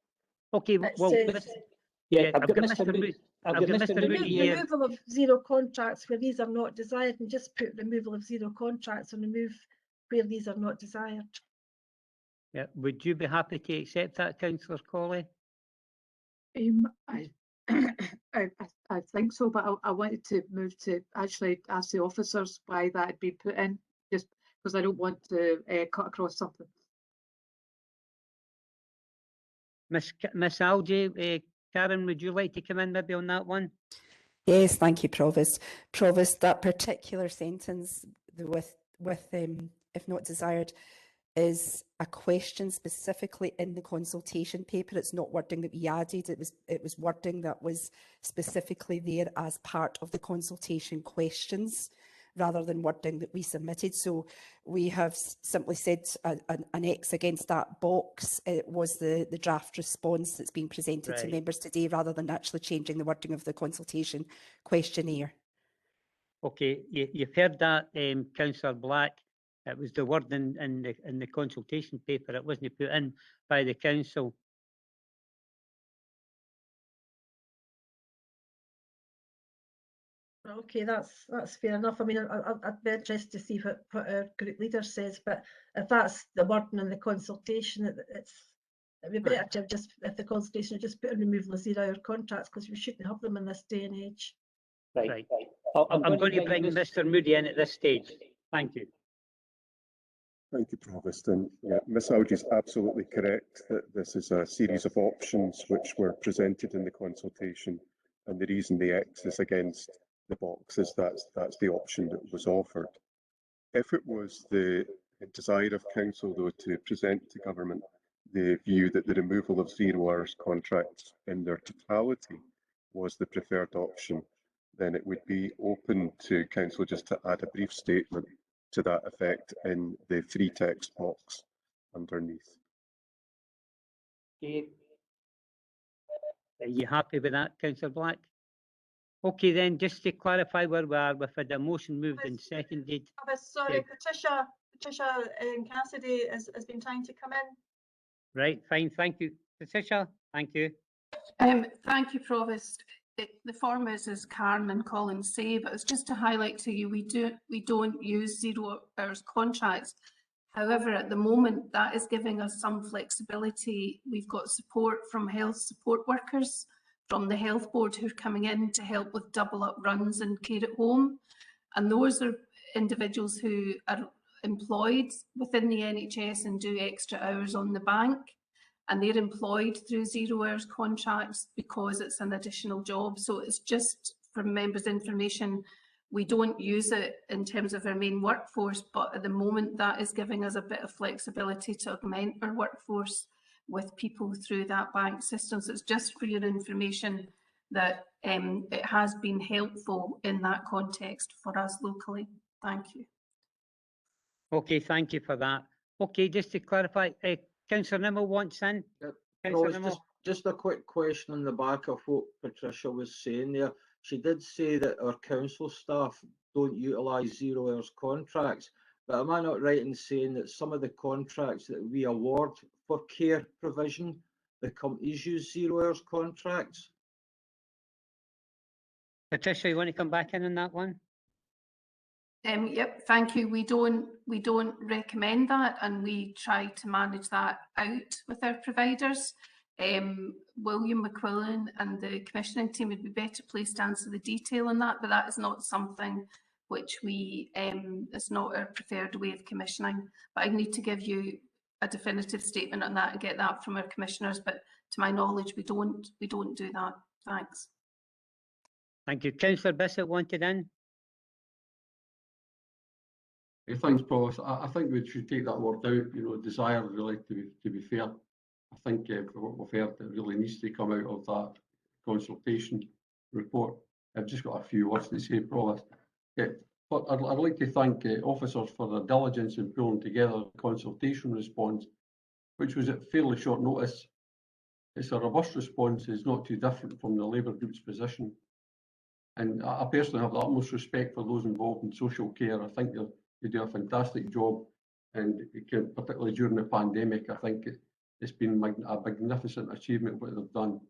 Okay. Well, yeah, I've got Mr. Moody. Removal of zero contracts where these are not desired, and just put removal of zero contracts and remove where these are not desired. Yeah. Would you be happy to accept that, Councillor Colley? I think so, but I wanted to move to actually ask the officers why that had been put in, just because I don't want to cut across something. Miss Algie, Karen, would you like to come in maybe on that one? Yes, thank you, Provost. Provost, that particular sentence with if not desired is a question specifically in the consultation paper. It's not wording that we added. It was wording that was specifically there as part of the consultation questions, rather than wording that we submitted. So we have simply said an X against that box. It was the draft response that's being presented to members today, rather than actually changing the wording of the consultation questionnaire. Okay, you've heard that, Councillor Black. It was the wording in the consultation paper. It wasn't put in by the council. Okay, that's fair enough. I mean, I'd be interested to see what our group leader says, but if that's the wording in the consultation, it'd be better to have just, if the consultation would just put in removal of 0 hour contracts, because we shouldn't have them in this day and age. Right. I'm going to bring Mr. Moody in at this stage. Thank you. Thank you, Provost. And yeah, Ms Algie is absolutely correct that this is a series of options which were presented in the consultation, and the reason the X is against the box is that's the option that was offered. If it was the desire of Council, though, to present to Government the view that the removal of 0 hours contracts in their totality was the preferred option, then it would be open to Council just to add a brief statement to that effect in the free text box underneath. Okay. Are you happy with that, Councillor Black? Okay, then, just to clarify where we are, we've had a motion moved and seconded. Sorry, Patricia Cassidy has been trying to come in. Right, fine, thank you. Patricia, thank you. Thank you, Provost. The form is, as Karen and Colin say, but it's just to highlight to you, we don't use 0 hours contracts. However, at the moment, that is giving us some flexibility. We've got support from health support workers, from the health board who are coming in to help with double up runs and care at home. And those are individuals who are employed within the NHS and do extra hours on the bank. And they're employed through 0 hours contracts because it's an additional job. So it's just for members' information, we don't use it in terms of our main workforce, but at the moment that is giving us a bit of flexibility to augment our workforce with people through that bank system. So it's just for your information that it has been helpful in that context for us locally. Thank you. Okay, thank you for that. Okay, just to clarify, Councillor Nimmo wants in. Just a quick question on the back of what Patricia was saying there. She did say that our council staff don't utilise 0 hours contracts, but am I not right in saying that some of the contracts that we award for care provision, the companies use 0 hours contracts? Patricia, you want to come back in on that one? Yep, thank you. We don't recommend that, and we try to manage that out with our providers. William McQuillan and the commissioning team would be better placed to answer the detail on that, but that is not something which we is not our preferred way of commissioning. But I need to give you a definitive statement on that and get that from our commissioners. But to my knowledge, we don't do that. Thanks. Thank you. Councillor Bissett wanted in. Thanks, Provost. I think we should take that word out, desire, really, to be fair. I think for what we've heard, it really needs to come out of that consultation report. I've just got a few words to say, Provost. But I'd like to thank officers for their diligence in pulling together the consultation response, which was at fairly short notice. It's a robust response, it's not too different from the Labour group's position. And I personally have the utmost respect for those involved in social care. I think they do a fantastic job, and particularly during the pandemic, I think it's been a magnificent achievement what they've done.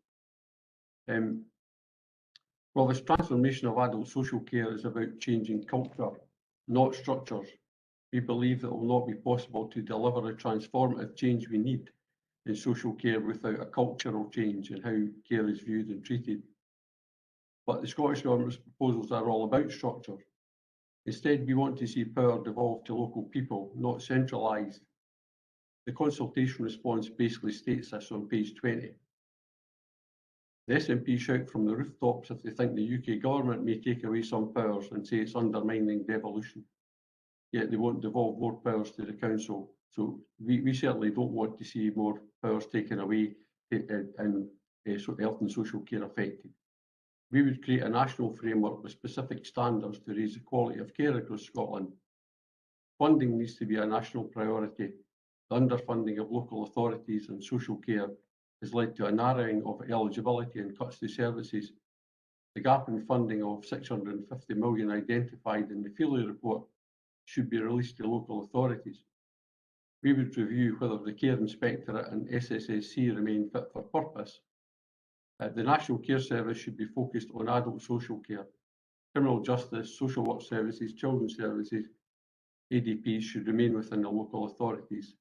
Well, this transformation of adult social care is about changing culture, not structures. We believe that it will not be possible to deliver the transformative change we need in social care without a cultural change in how care is viewed and treated. But the Scottish Government's proposals are all about structure. Instead, we want to see power devolved to local people, not centralised. The consultation response basically states this on page 20. The SNP shout from the rooftops if they think the UK government may take away some powers and say it's undermining devolution. Yet they won't devolve more powers to the council. So we certainly don't want to see more powers taken away and health and social care affected. We would create a national framework with specific standards to raise the quality of care across Scotland. Funding needs to be a national priority. The underfunding of local authorities and social care has led to a narrowing of eligibility and cuts to services. The gap in funding of 650 million identified in the Feely report should be released to local authorities. We would review whether the Care Inspectorate and SSSC remain fit for purpose. The National Care Service should be focused on adult social care. criminal justice, social work services, children's services, ADPs should remain within the local authorities.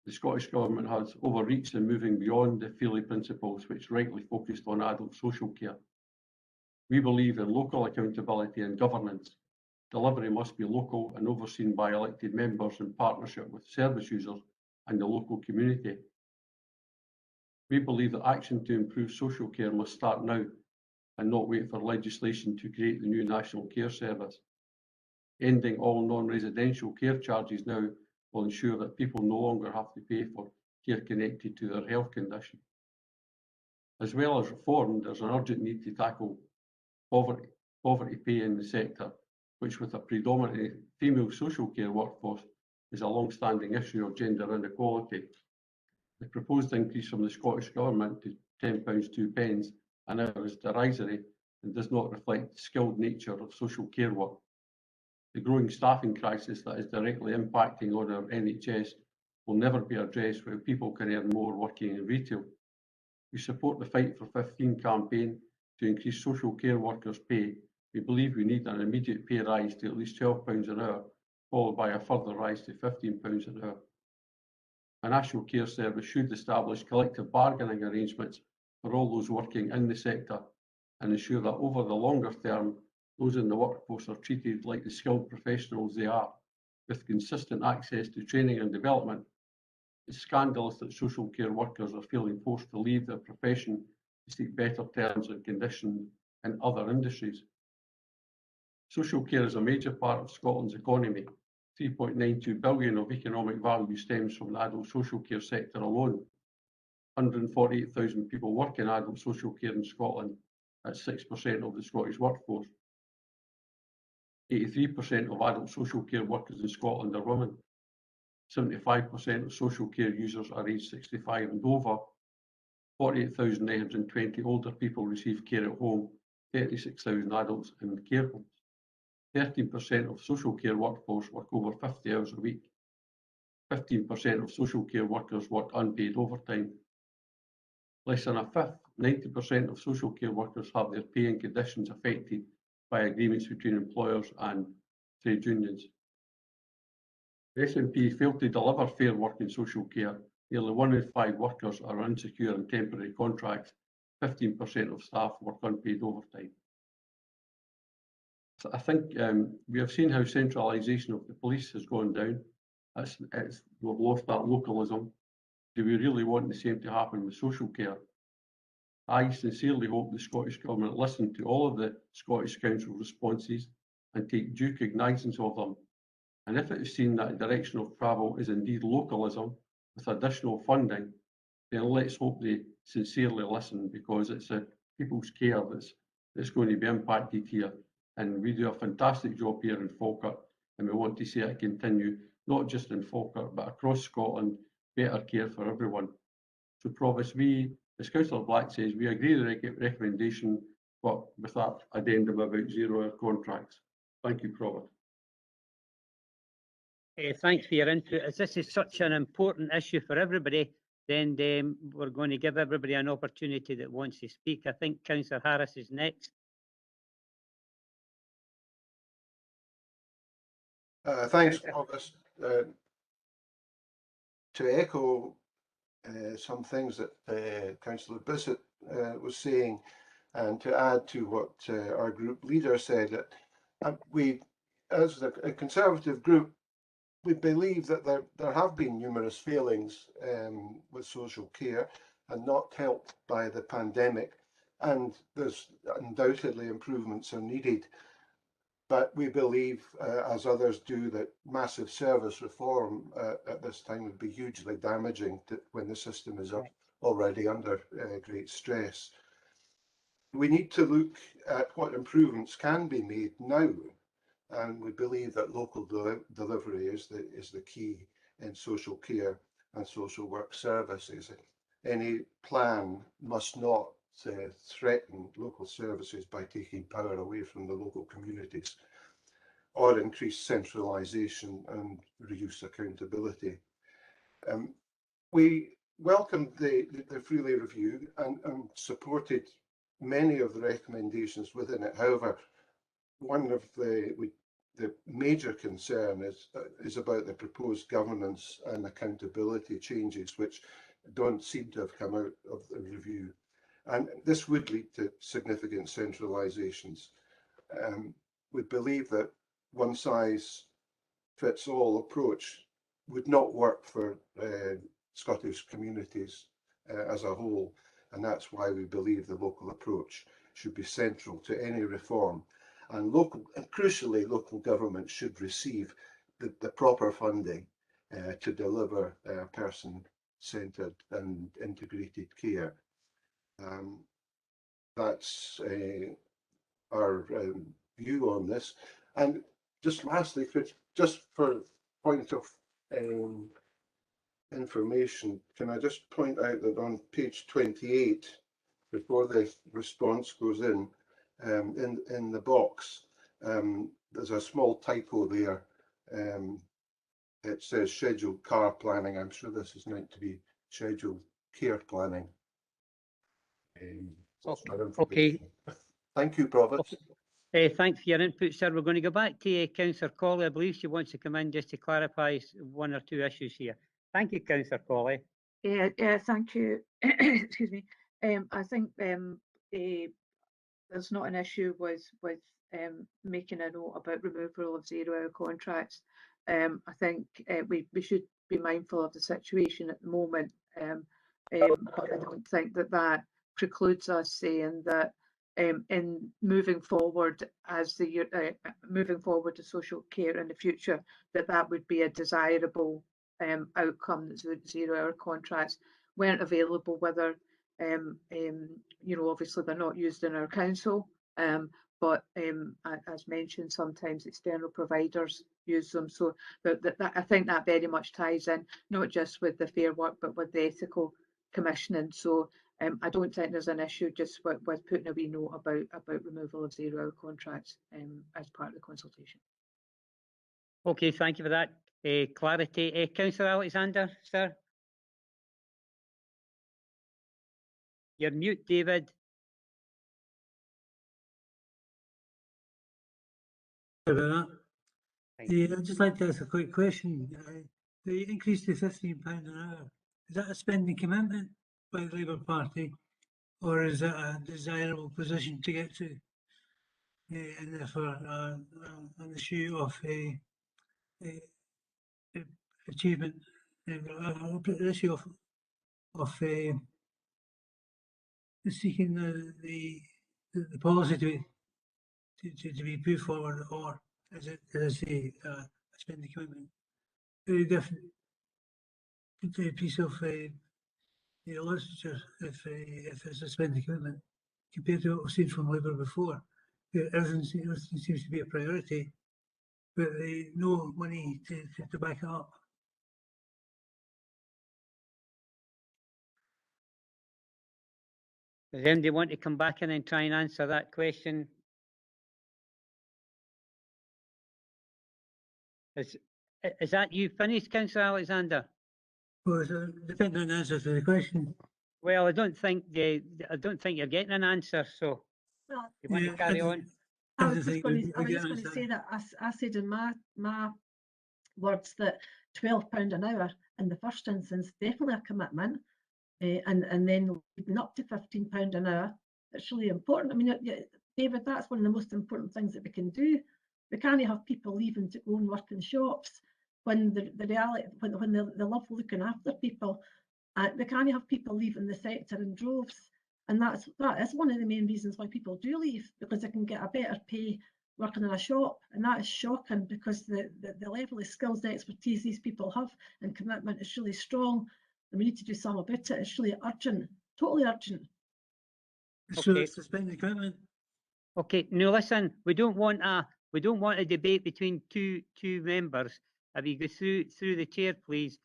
The Scottish Government has overreached in moving beyond the Feely principles, which rightly focused on adult social care. We believe in local accountability and governance. Delivery must be local and overseen by elected members in partnership with service users and the local community. We believe that action to improve social care must start now and not wait for legislation to create the new National Care Service. Ending all non-residential care charges now will ensure that people no longer have to pay for care connected to their health condition. As well as reform, there's an urgent need to tackle poverty pay in the sector, which with a predominantly female social care workforce is a long-standing issue of gender inequality. The proposed increase from the Scottish Government to £10.02 an hour is derisory and does not reflect the skilled nature of social care work. The growing staffing crisis that is directly impacting on our NHS will never be addressed where people can earn more working in retail. We support the Fight for 15 campaign to increase social care workers' pay. We believe we need an immediate pay rise to at least £12 an hour, followed by a further rise to £15 an hour. A National Care Service should establish collective bargaining arrangements for all those working in the sector and ensure that over the longer term, those in the workforce are treated like the skilled professionals they are, with consistent access to training and development. It's scandalous that social care workers are feeling forced to leave their profession to seek better terms and conditions in other industries. Social care is a major part of Scotland's economy. 3.92 billion of economic value stems from the adult social care sector alone. 148,000 people work in adult social care in Scotland, that's 6% of the Scottish workforce. 83% of adult social care workers in Scotland are women. 75% of social care users are aged 65 and over. 48,920 older people receive care at home, 36,000 adults in care homes. 13% of social care workforce work over 50 hours a week. 15% of social care workers work unpaid overtime. Less than a fifth, 90% of social care workers have their pay and conditions affected by agreements between employers and trade unions. The SNP failed to deliver fair work in social care. Nearly 1 in 5 workers are insecure in temporary contracts. 15% of staff work unpaid overtime. So I think we have seen how centralisation of the police has gone down. We've lost that localism. Do we really want the same to happen with social care? I sincerely hope the Scottish Government listen to all of the Scottish Council responses and take due cognizance of them. And if it is seen that the direction of travel is indeed localism with additional funding, then let's hope they sincerely listen, because it's people's care that's going to be impacted here. And we do a fantastic job here in Falkirk, and we want to see it continue, not just in Falkirk, but across Scotland, better care for everyone. So Provost, as Councillor Black says, we agree with the recommendation, but with that addendum about zero-hour contracts. Thank you, Provost. Thanks for your input. As this is such an important issue for everybody, then we're going to give everybody an opportunity that wants to speak. I think Councillor Harris is next. Thanks, Provost. To echo some things that Councillor Bissett was saying, and to add to what our group leader said, that we, as a Conservative group, we believe that there have been numerous failings with social care and not helped by the pandemic, and there's undoubtedly improvements are needed. But we believe, as others do, that massive service reform at this time would be hugely damaging when the system is already under great stress. We need to look at what improvements can be made now, and we believe that local delivery is the key in social care and social work services. Any plan must not threaten local services by taking power away from the local communities, or increase centralisation and reduce accountability. We welcomed the Feely review and supported many of the recommendations within it. However, one of the major concern is about the proposed governance and accountability changes, which don't seem to have come out of the review. And this would lead to significant centralisations. We believe that one size fits all approach would not work for Scottish communities as a whole, and that's why we believe the local approach should be central to any reform. And crucially, local government should receive the proper funding to deliver person-centred and integrated care. That's our view on this. And just lastly, just for point of information, can I just point out that on page 28, before the response goes in the box, there's a small typo there. It says scheduled car planning. I'm sure this is meant to be scheduled care planning. Okay. Thank you, Provost. Thanks for your input, sir. We're going to go back to Councillor Colley. I believe she wants to come in just to clarify one or two issues here. Thank you, Councillor Colley. Yeah, thank you. Excuse me. I think there's not an issue with making a note about removal of 0-hour contracts. I think we should be mindful of the situation at the moment, but I don't think that precludes us saying that in moving forward moving forward to social care in the future, that would be a desirable outcome, that 0-hour contracts weren't available, whether you know, obviously they're not used in our council, but as mentioned, sometimes external providers use them. So I think that very much ties in, not just with the Fair Work, but with the ethical commissioning. So I don't think there's an issue just with putting a wee note about removal of 0-hour contracts as part of the consultation. Okay, thank you for that clarity. Councillor Alexander, sir. You're mute, David. Sorry about that. Yeah, I'd just like to ask a quick question. The increase to £15 an hour, is that a spending commitment by the Labour Party, or is it a desirable position to get to? And therefore, an issue of achievement, the issue of seeking the policy to be put forward, or is it, as I say, a spending commitment? Very different piece of literature if it's a spending commitment compared to what we've seen from Labour before. Everything seems to be a priority, but no money to back it up. Does anybody want to come back in and try and answer that question? Is that you finished, Councillor Alexander? Well, depending on the answer to the question. Well, I don't think you're getting an answer, so you want to carry on? I was just going to say that I said in my words that £12 an hour in the first instance, definitely a commitment, and then leading up to £15 an hour. It's really important. I mean, David, that's one of the most important things that we can do. We can't have people leaving to go and work in shops when the reality, when they love looking after people. We can't have people leaving the sector in droves. And that is one of the main reasons why people do leave, because they can get a better pay working in a shop. And that is shocking, because the level of skills and expertise these people have and commitment is really strong. And we need to do something about it. It's really urgent, totally urgent. So it's suspended commitment. Okay, now listen, we don't want a debate between two members. If you go through the chair, please.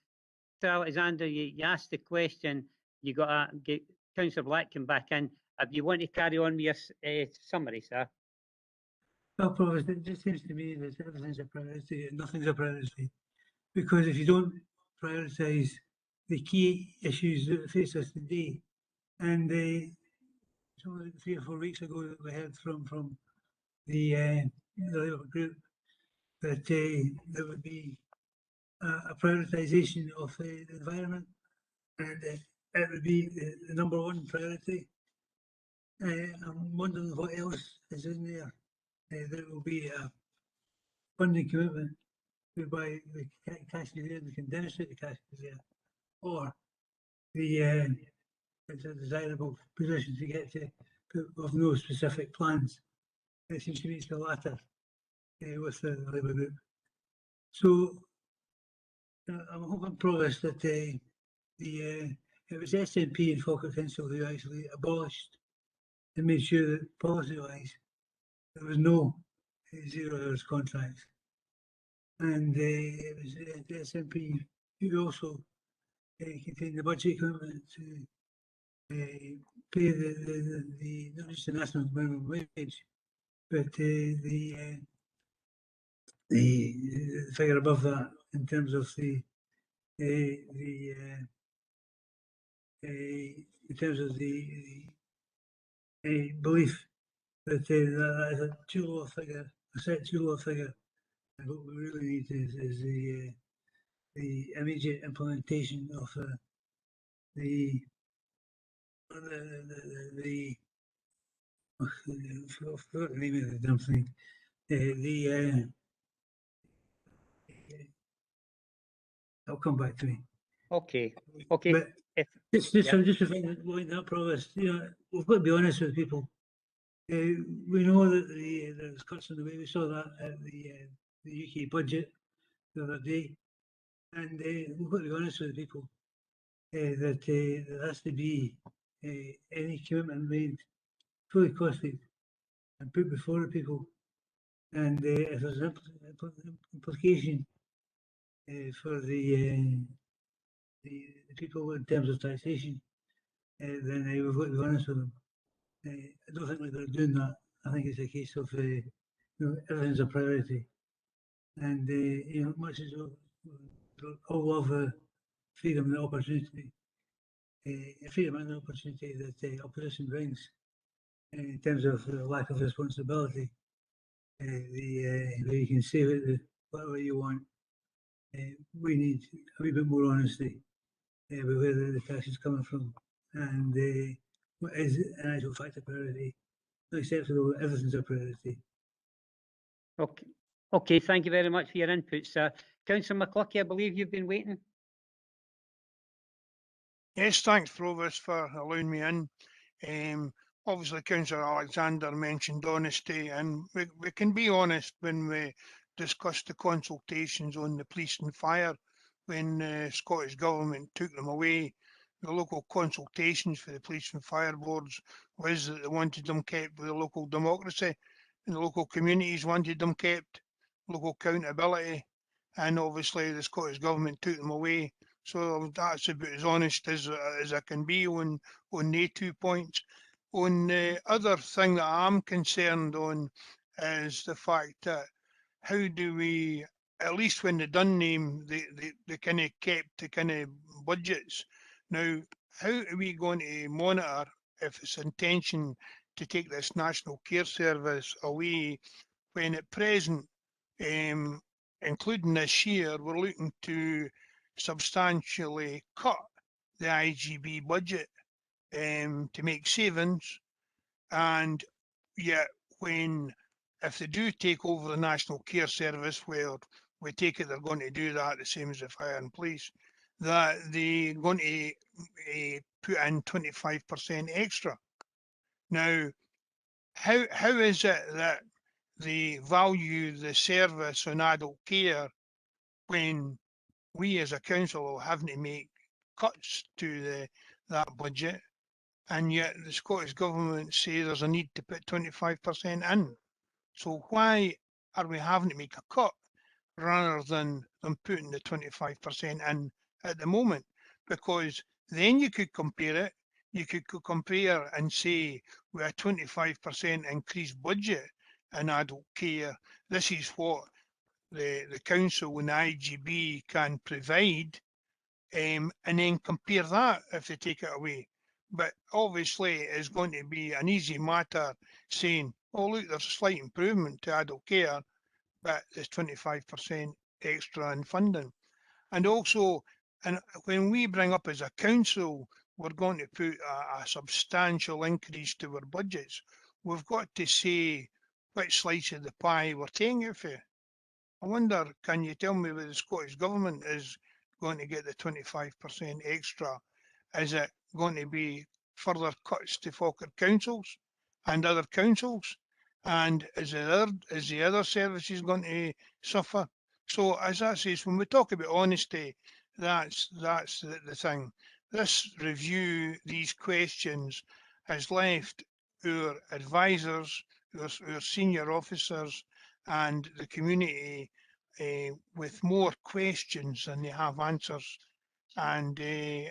Sir Alexander, you asked the question. You got to get Councillor Black come back in. If you want to carry on with your summary, sir. Well, Provost, it just seems to me that everything's a priority and nothing's a priority. Because if you don't prioritise the key issues that face us today, and 3 or 4 weeks ago that we heard from the Labour group that there would be a prioritisation of the environment, and it would be the number one priority. I'm wondering what else is in there. There will be a funding commitment whereby the cash is there, they can demonstrate the cash is there, or the it's a desirable position to get to, but with no specific plans. It seems to me it's the latter with the Labour group. So I'm hoping, Provost, that it was SNP and Falkirk Council who actually abolished and made sure that policy-wise there was no 0 hours contracts. And it was the SNP who also contained the budget commitment to pay the not just the national minimum wage, but the figure above that in terms of in terms of the belief that that is a too low figure, a set too low figure. And what we really need is the immediate implementation of the I forgot the name of the damn thing. I'll come back to me. Okay. Okay. But just to find that, Provost, you know, we've got to be honest with people. We know that there's cuts in the way. We saw that at the UK budget the other day, and we've got to be honest with people that there has to be any commitment made fully costed and put before the people. And if there's an implication for the people in terms of taxation, then we've got to be honest with them. I don't think they're doing that. I think it's a case of you know, everything's a priority, and you know, much as we all love freedom and opportunity, freedom and opportunity that the opposition brings in terms of lack of responsibility. Where you can say whatever you want. We need a wee bit more honesty with where the cash is coming from, and what is an actual fact a priority. Not acceptable, everything's a priority. Okay. Okay, thank you very much for your inputs. Councillor McCluskey, I believe you've been waiting. Yes, thanks, Provost, for allowing me in. Obviously, Councillor Alexander mentioned honesty, and we can be honest when we discuss the consultations on the police and fire. When the Scottish Government took them away, the local consultations for the police and fire boards was that they wanted them kept with the local democracy, and the local communities wanted them kept, local accountability, and obviously the Scottish Government took them away. So that's about as honest as I can be on the 2 points. On the other thing that I'm concerned on is the fact that how do we, at least when they done name, they kind of kept the kind of budgets. Now, how are we going to monitor if it's intention to take this National Care Service away when at present, including this year, we're looking to substantially cut the IGB budget to make savings, and yet if they do take over the National Care Service, where we take it they're going to do that the same as the fire and police, that they're going to put in 25% extra. Now, how is it that they value the service on adult care when we as a council are having to make cuts to that budget, and yet the Scottish Government say there's a need to put 25% in? So why are we having to make a cut rather than them putting the 25% in at the moment? Because then you could compare it. You could compare and say with a 25% increased budget in adult care, this is what the council and the IGB can provide, and then compare that if they take it away. But obviously it's going to be an easy matter saying, oh look, there's a slight improvement to adult care, but there's 25% extra in funding. And also, and when we bring up as a council, we're going to put a substantial increase to our budgets, we've got to say which slice of the pie we're taking it for. I wonder, can you tell me where the Scottish Government is going to get the 25% extra? Is it going to be further cuts to Falkirk councils and other councils? And is the other services going to suffer? So as I says, when we talk about honesty, that's the thing. This review, these questions, has left our advisors, our senior officers, and the community with more questions than they have answers. And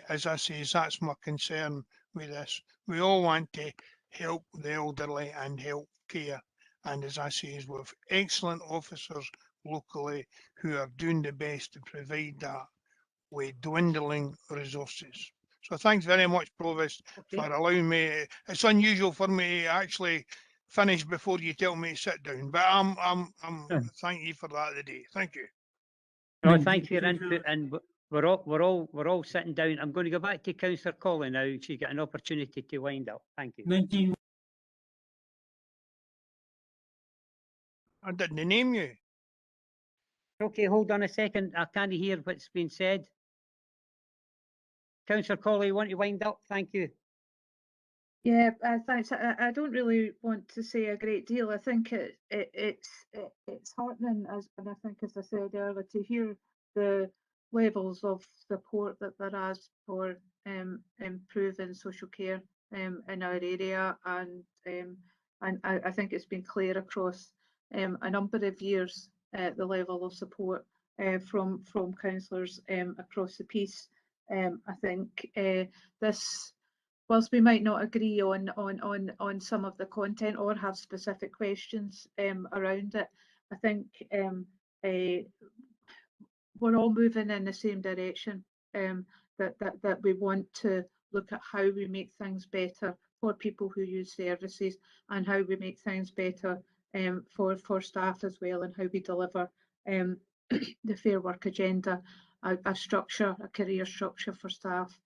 as I say, that's my concern with this. We all want to help the elderly and help care. And as I say, we've excellent officers locally who are doing the best to provide that with dwindling resources. So thanks very much, Provost, for allowing me. It's unusual for me to actually finish before you tell me to sit down, but I'm thank you for that today. Thank you. No, thanks for your input, and we're all sitting down. I'm going to go back to Councillor Colley now. She's got an opportunity to wind up. Thank you. I didn't name you. Okay, hold on a second. I can't hear what's been said. Councillor Colley, you want to wind up? Thank you. Yeah, thanks. I don't really want to say a great deal. I think it's heartening, and I think, as I said earlier, to hear the levels of support that there is for improving social care in our area, and I think it's been clear across a number of years the level of support from councillors across the piece. I think this, whilst we might not agree on some of the content or have specific questions around it, I think we're all moving in the same direction. That we want to look at how we make things better for people who use services, and how we make things better for staff as well, and how we deliver the Fair Work agenda, a structure, a career structure for staff,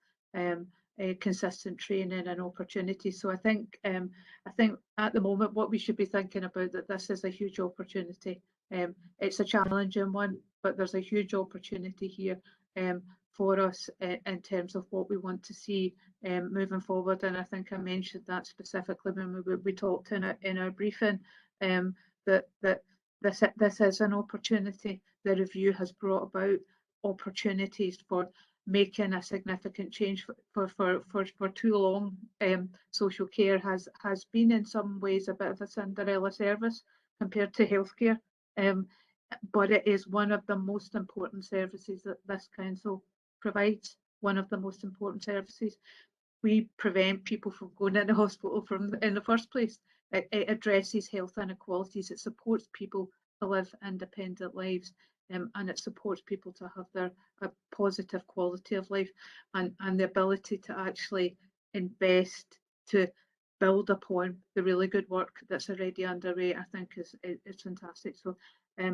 consistent training and opportunities. So I think at the moment what we should be thinking about, that this is a huge opportunity. It's a challenging one, but there's a huge opportunity here for us in terms of what we want to see moving forward. And I think I mentioned that specifically when we talked in our briefing, that this is an opportunity. The review has brought about opportunities for making a significant change. For too long, social care has been in some ways a bit of a Cinderella service compared to healthcare, but it is one of the most important services that this council provides. One of the most important services. We prevent people from going into hospital in the first place. It addresses health inequalities. It supports people to live independent lives, and it supports people to have a positive quality of life, and the ability to actually invest to build upon the really good work that's already underway. I think is fantastic. So I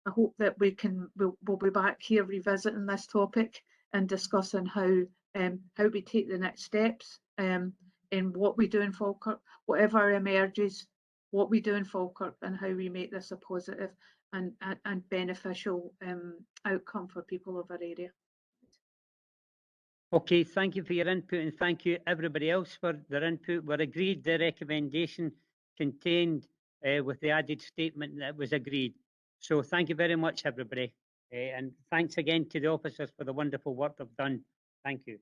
hope that we'll be back here revisiting this topic and discussing how we take the next steps in what we do in Falkirk, whatever emerges, what we do in Falkirk, and how we make this a positive and beneficial outcome for people of our area. Okay, thank you for your input, and thank you everybody else for their input. We agreed the recommendation contained with the added statement that was agreed. So thank you very much, everybody. And thanks again to the officers for the wonderful work they've done. Thank you.